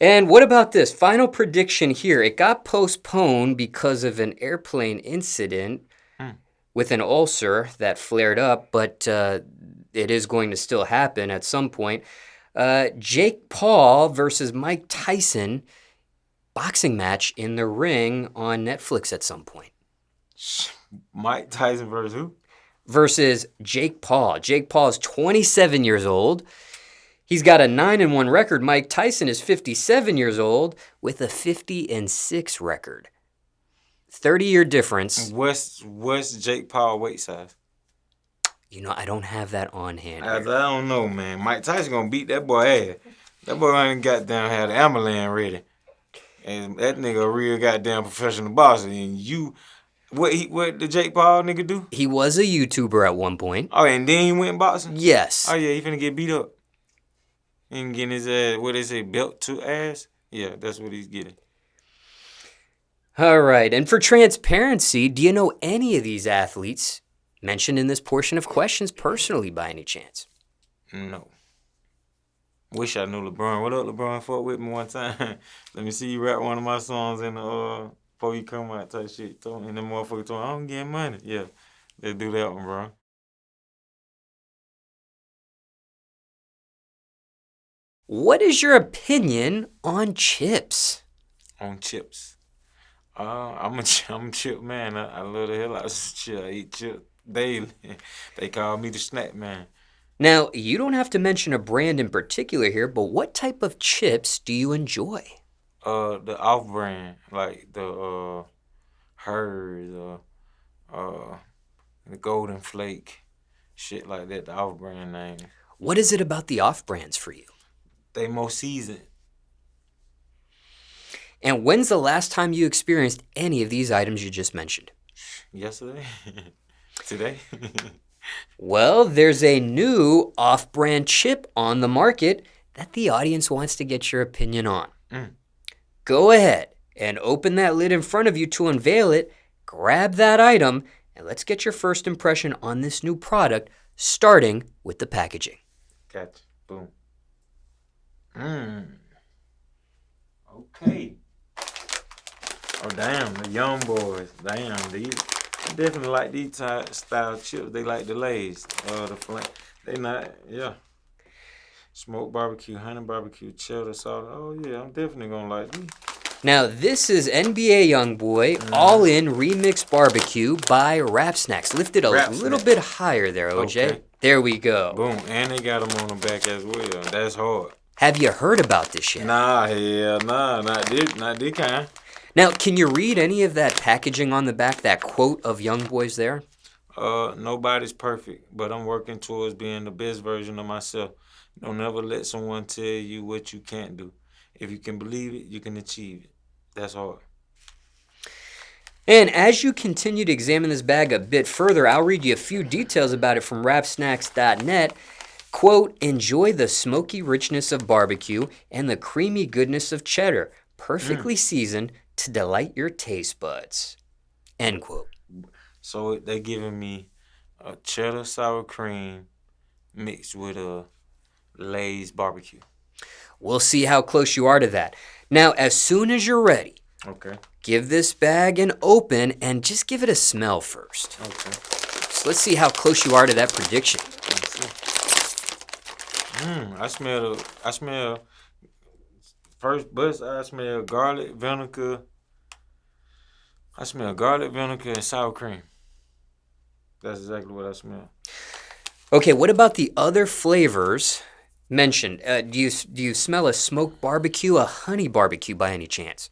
And what about this? Final prediction here. It got postponed because of an airplane incident with an ulcer that flared up, but it it is going to still happen at some point. Jake Paul versus Mike Tyson boxing match in the ring on Netflix at some point. Mike Tyson versus who? Versus Jake Paul. Jake Paul is 27 years old. He's got a 9-1 record. Mike Tyson is 57 years old with a 50-6 record. 30-year difference. What's Jake Paul weight size? You know, I don't have that on hand I here. don't know, man. Mike Tyson gonna beat that boy ass. That boy ain't goddamn had the ambulance ready. And that nigga a real goddamn professional boxer. And you, what the Jake Paul nigga do? He was a YouTuber at one point. Oh, and then he went boxing? Yes. Oh, yeah, he finna get beat up. He ain't getting his ass, what they say, belt to ass? Yeah, that's what he's getting. All right. And for transparency, do you know any of these athletes mentioned in this portion of questions personally by any chance? No. Wish I knew LeBron. What up, LeBron? Fuck with me one time. Let me see you rap one of my songs in the before you come out type shit. And the motherfucker told me, I'm getting money. Yeah, let's do that one, bro. What is your opinion on chips? On chips. I'm a chip man. I love the hell out of chips. I eat chips daily. They call me the snack man. Now, you don't have to mention a brand in particular here, but what type of chips do you enjoy? The off brand, like the Hers, the Golden Flake, shit like that, the off brand name. What is it about the off brands for you? They more seasoned. And when's the last time you experienced any of these items you just mentioned? Yesterday. Today. Well, there's a new off-brand chip on the market that the audience wants to get your opinion on. Go ahead and open that lid in front of you to unveil it, grab that item, and let's get your first impression on this new product, starting with the packaging. Gotcha. Boom. Okay. Oh, damn, the young boys. Damn, these. I definitely like these style chips. They like the Lays. The flank. They not, yeah. Smoked barbecue, honey barbecue, cheddar sauce. Oh, yeah, I'm definitely going to like these. Now, this is NBA YoungBoy All-In Remix Barbecue by Rap Snacks. Lift it a little bit higher there, OJ. Okay. There we go. Boom, and they got them on the back as well. That's hard. Have you heard about this yet? Nah, hell nah, not this kind. Now, can you read any of that packaging on the back, that quote of YoungBoy's there? Nobody's perfect, but I'm working towards being the best version of myself. Don't ever let someone tell you what you can't do. If you can believe it, you can achieve it. That's hard. And as you continue to examine this bag a bit further, I'll read you a few details about it from rapsnacks.net. Quote, enjoy the smoky richness of barbecue and the creamy goodness of cheddar, perfectly seasoned to delight your taste buds. End quote. So they're giving me a cheddar sour cream mixed with a Lay's barbecue. We'll see how close you are to that. Now, as soon as you're ready, okay, give this bag an open and just give it a smell first. Okay. So let's see how close you are to that prediction. I smell first bust, I smell garlic, vinegar. I smell garlic, vinegar, and sour cream. That's exactly what I smell. Okay, what about the other flavors mentioned? Do you smell a smoked barbecue, a honey barbecue by any chance?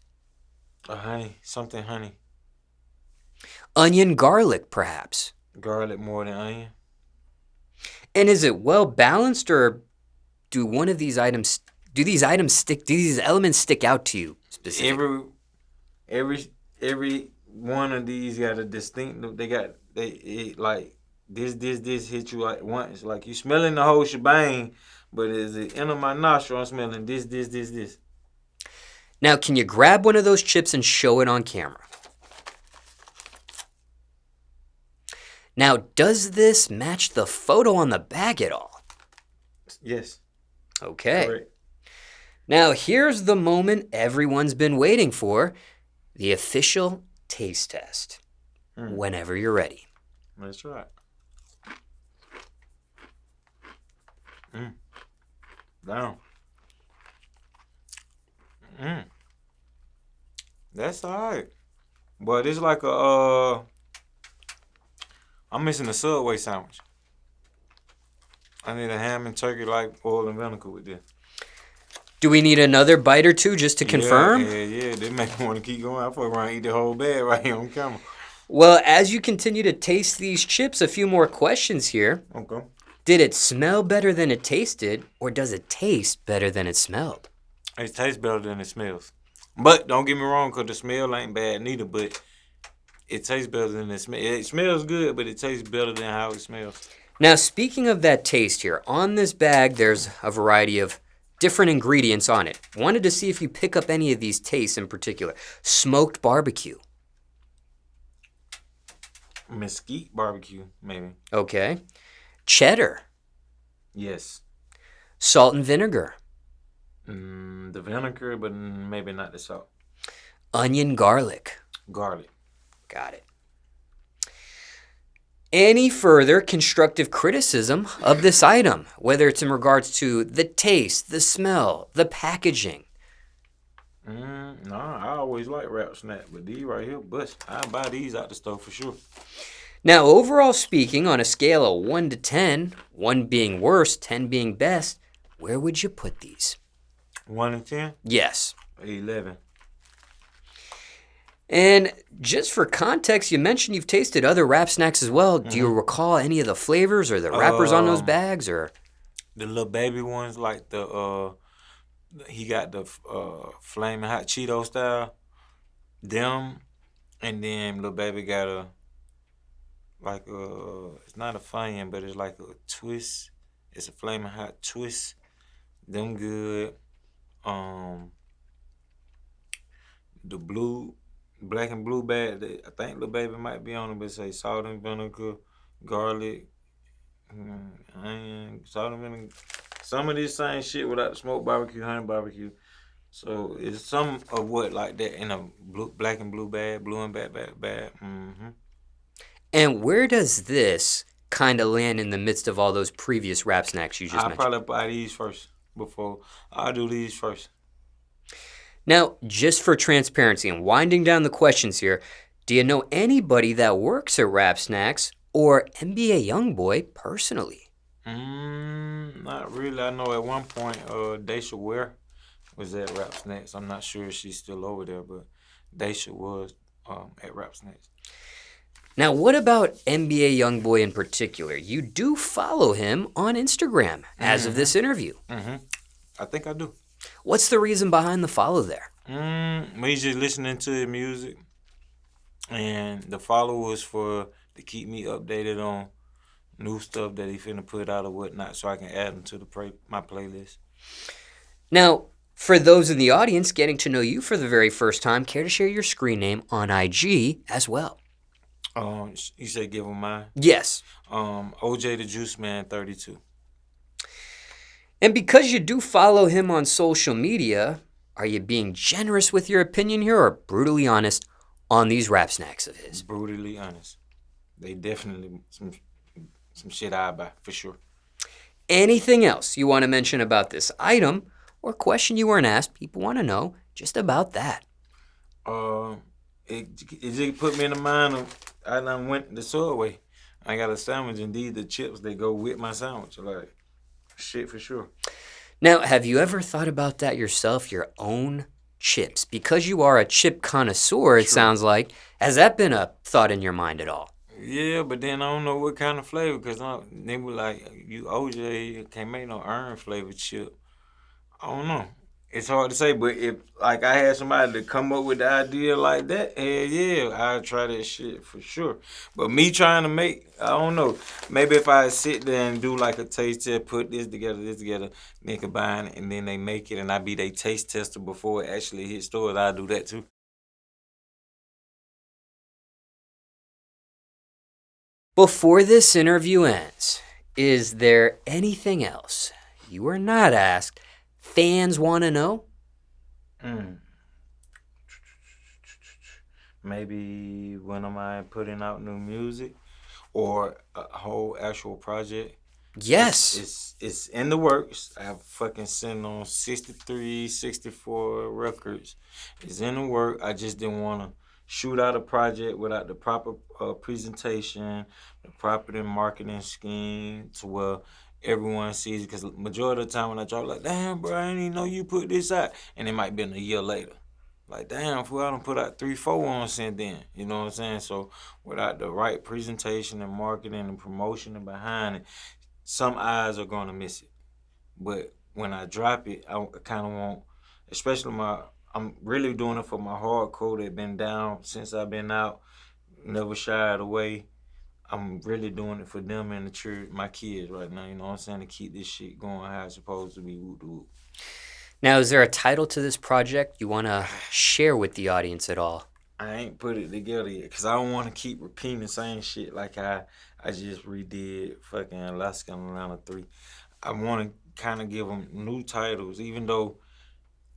A honey, something honey. Onion garlic, perhaps? Garlic more than onion. And is it well balanced, or do these elements stick out to you specifically? Every one of these got a distinct. Like this hit you like once. Like you smelling the whole shebang, but as it enter my nostril, I'm smelling this. Now, can you grab one of those chips and show it on camera? Now, does this match the photo on the bag at all? Yes. Okay. Correct. Now, here's the moment everyone's been waiting for, the official taste test. Whenever you're ready. Let's try it. Down. Mm. That's alright. But it's like I'm missing a Subway sandwich. I need a ham and turkey like oil and vinegar with this. Do we need another bite or two just to confirm? Yeah. They make me want to keep going. I fuck around and eat the whole bag right here on camera. Well, as you continue to taste these chips, a few more questions here. Okay. Did it smell better than it tasted, or does it taste better than it smelled? It tastes better than it smells. But don't get me wrong, because the smell ain't bad neither, but it tastes better than it smells. It smells good, but it tastes better than how it smells. Now, speaking of that taste here, on this bag, there's a variety of different ingredients on it. Wanted to see if you pick up any of these tastes in particular. Smoked barbecue. Mesquite barbecue, maybe. Okay. Cheddar. Yes. Salt and vinegar. The vinegar, but maybe not the salt. Onion garlic. Garlic. Got it. Any further constructive criticism of this item, whether it's in regards to the taste, the smell, the packaging? Nah, I always like wrap snack, but these right here, bust. I buy these out the store for sure. Now, overall speaking, on a scale of 1 to 10, 1 being worst, 10 being best, where would you put these? 1 and 10? Yes. 11. And just for context, you mentioned you've tasted other wrap snacks as well. Do you recall any of the flavors or the wrappers on those bags, or? The little baby ones, like he got the flaming hot Cheeto style, them, and then little baby got it's not a Funyun, but it's like a twist. It's a flaming hot twist. Them good. The black and blue bag, I think little baby might be on it, but it say salt and vinegar, garlic, onion, salt and vinegar. Some of this same shit without the smoked barbecue, honey barbecue. So it's some of what like that in a black and blue bag, blue and bag. And where does this kind of land in the midst of all those previous wrap snacks you just I'll mentioned? probably buy these first before. I'll do these first. Now, just for transparency and winding down the questions here, do you know anybody that works at Rap Snacks or NBA YoungBoy personally? Not really. I know at one point, Daisha Ware was at Rap Snacks. I'm not sure if she's still over there, but Daisha was at Rap Snacks. Now, what about NBA YoungBoy in particular? You do follow him on Instagram as of this interview. I think I do. What's the reason behind the follow there? Me just listening to his music, and the follow was to keep me updated on new stuff that he finna put out or whatnot, so I can add them to my playlist. Now, for those in the audience getting to know you for the very first time, care to share your screen name on IG as well? You said give him mine? Yes. OJ the Juiceman 32. And because you do follow him on social media, are you being generous with your opinion here or brutally honest on these rap snacks of his? Brutally honest. They definitely some shit I buy for sure. Anything else you want to mention about this item or question you weren't asked? People want to know just about that. It just put me in the mind of I done went to the Subway. I got a sandwich, and these the chips they go with my sandwich. Like shit for sure. Now, have you ever thought about that yourself, your own chips? Because you are a chip connoisseur, it sounds like. Has that been a thought in your mind at all? Yeah, but then I don't know what kind of flavor, because they were like, you OJ, you can't make no orange flavored chip. I don't know. It's hard to say, but if like I had somebody to come up with the idea like that, hell yeah, I'd try that shit for sure. But me trying to make, I don't know. Maybe if I sit there and do like a taste test, put this together, then combine it, and then they make it, and I be their taste tester before it actually hit stores, I'd do that too. Before this interview ends, is there anything else you were not asked fans want to know? Maybe when am I putting out new music or a whole actual project? Yes. it's in the works. I have fucking sent on 63, 64 records. It's in the work. I just didn't want to shoot out a project without the proper presentation, the proper marketing scheme to where everyone sees it. Because majority of the time when I drop, like, damn, bro, I didn't even know you put this out. And it might be a year later. Like, damn, fool, I done put out 3, 4 on since then. You know what I'm saying? So without the right presentation and marketing and promotion and behind it, some eyes are gonna miss it. But when I drop it, I kind of want, especially I'm really doing it for my hardcore that been down since I've been out, never shied away. I'm really doing it for them and the church, my kids right now. You know what I'm saying? To keep this shit going how it's supposed to be. Whoop, whoop. Now, is there a title to this project you want to share with the audience at all? I ain't put it together yet because I don't want to keep repeating the same shit like I just redid fucking Alaska and Atlanta 3. I want to kind of give them new titles, even though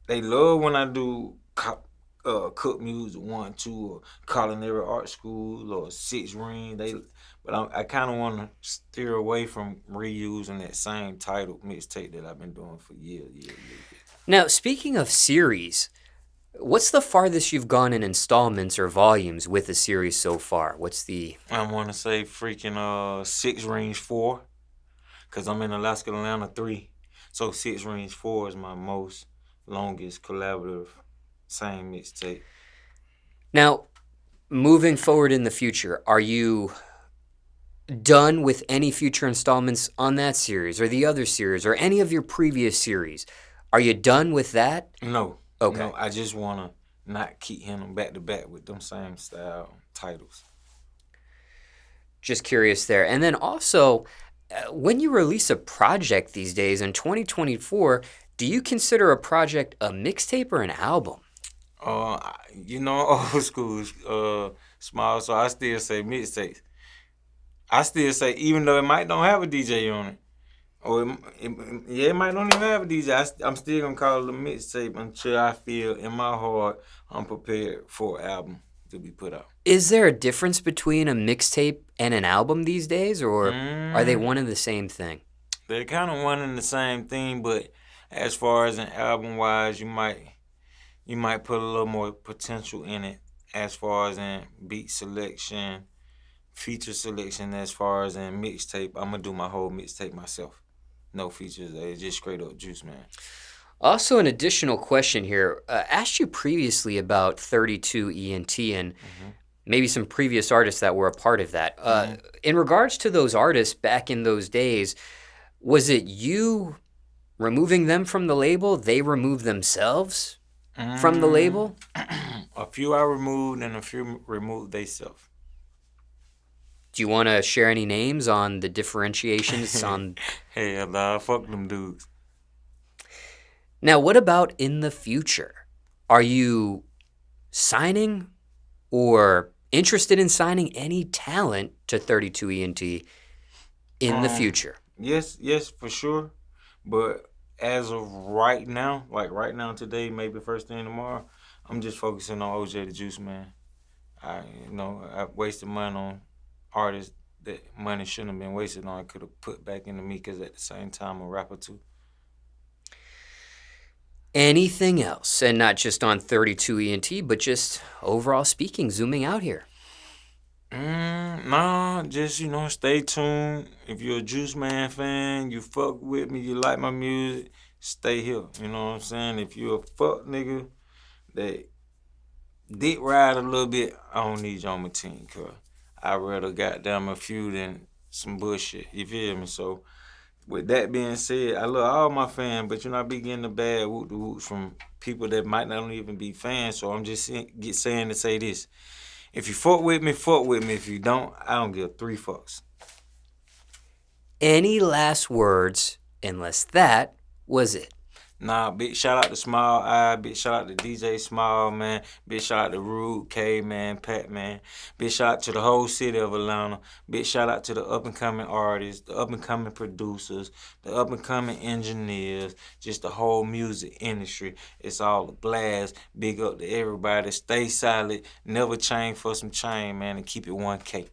they love when I do cook music 1, 2, or culinary art school or 6 ring. But I kind of want to steer away from reusing that same title mixtape that I've been doing for years. Now, speaking of series, what's the farthest you've gone in installments or volumes with a series so far? What's the... I want to say freaking 6 rings 4, because I'm in Alaska Atlanta 3. So 6 rings 4 is my most longest collaborative same mixtape. Now, moving forward in the future, are you done with any future installments on that series or the other series or any of your previous series? Are you done with that? No. Okay. No, I just want to not keep hitting them back to back with them same style titles. Just curious there. And then also, when you release a project these days in 2024, do you consider a project a mixtape or an album? Old school Smallz, so I still say mixtapes. I still say, even though it might don't have a DJ on it, or it might not even have a DJ, I'm still gonna call it a mixtape until I feel in my heart I'm prepared for an album to be put out. Is there a difference between a mixtape and an album these days, or are they one and the same thing? They're kind of one and the same thing, but as far as an album wise, you might put a little more potential in it as far as in beat selection, feature selection. As far as in mixtape, I'm gonna do my whole mixtape myself. No features, just straight up Juiceman. Also, an additional question here. Asked you previously about 32 ENT and maybe some previous artists that were a part of that. In regards to those artists back in those days, was it you removing them from the label? They removed themselves from the label? A few I removed and a few removed theyself. Do you want to share any names on the differentiations on... Hell nah, fuck them dudes. Now, what about in the future? Are you signing or interested in signing any talent to 32 ENT in the future? Yes, for sure. But as of right now, like right now today, maybe first thing tomorrow, I'm just focusing on OJ the Juiceman. I wasted money on artists that money shouldn't have been wasted on. I could have put back into me because at the same time I'm a rapper too. Anything else? And not just on 32 ENT, but just overall speaking, zooming out here. Nah, just, stay tuned. If you're a Juiceman fan, you fuck with me, you like my music, stay here. You know what I'm saying? If you a fuck nigga that dick ride a little bit, I don't need you on my team, cuz I'd rather goddamn a few than some bullshit. You feel me? So, with that being said, I love all my fans, but I be getting the bad whoop-de-whoops from people that might not even be fans. So I'm just saying to say this. If you fuck with me, fuck with me. If you don't, I don't give 3 fucks. Any last words, unless that was it? Nah, big shout out to Small Eye, big shout out to DJ Smallz, man. Big shout out to Rude, K, man, Pat, man. Big shout out to the whole city of Atlanta. Big shout out to the up-and-coming artists, the up-and-coming producers, the up-and-coming engineers, just the whole music industry. It's all a blast. Big up to everybody. Stay solid. Never change for some change, man, and keep it 1K.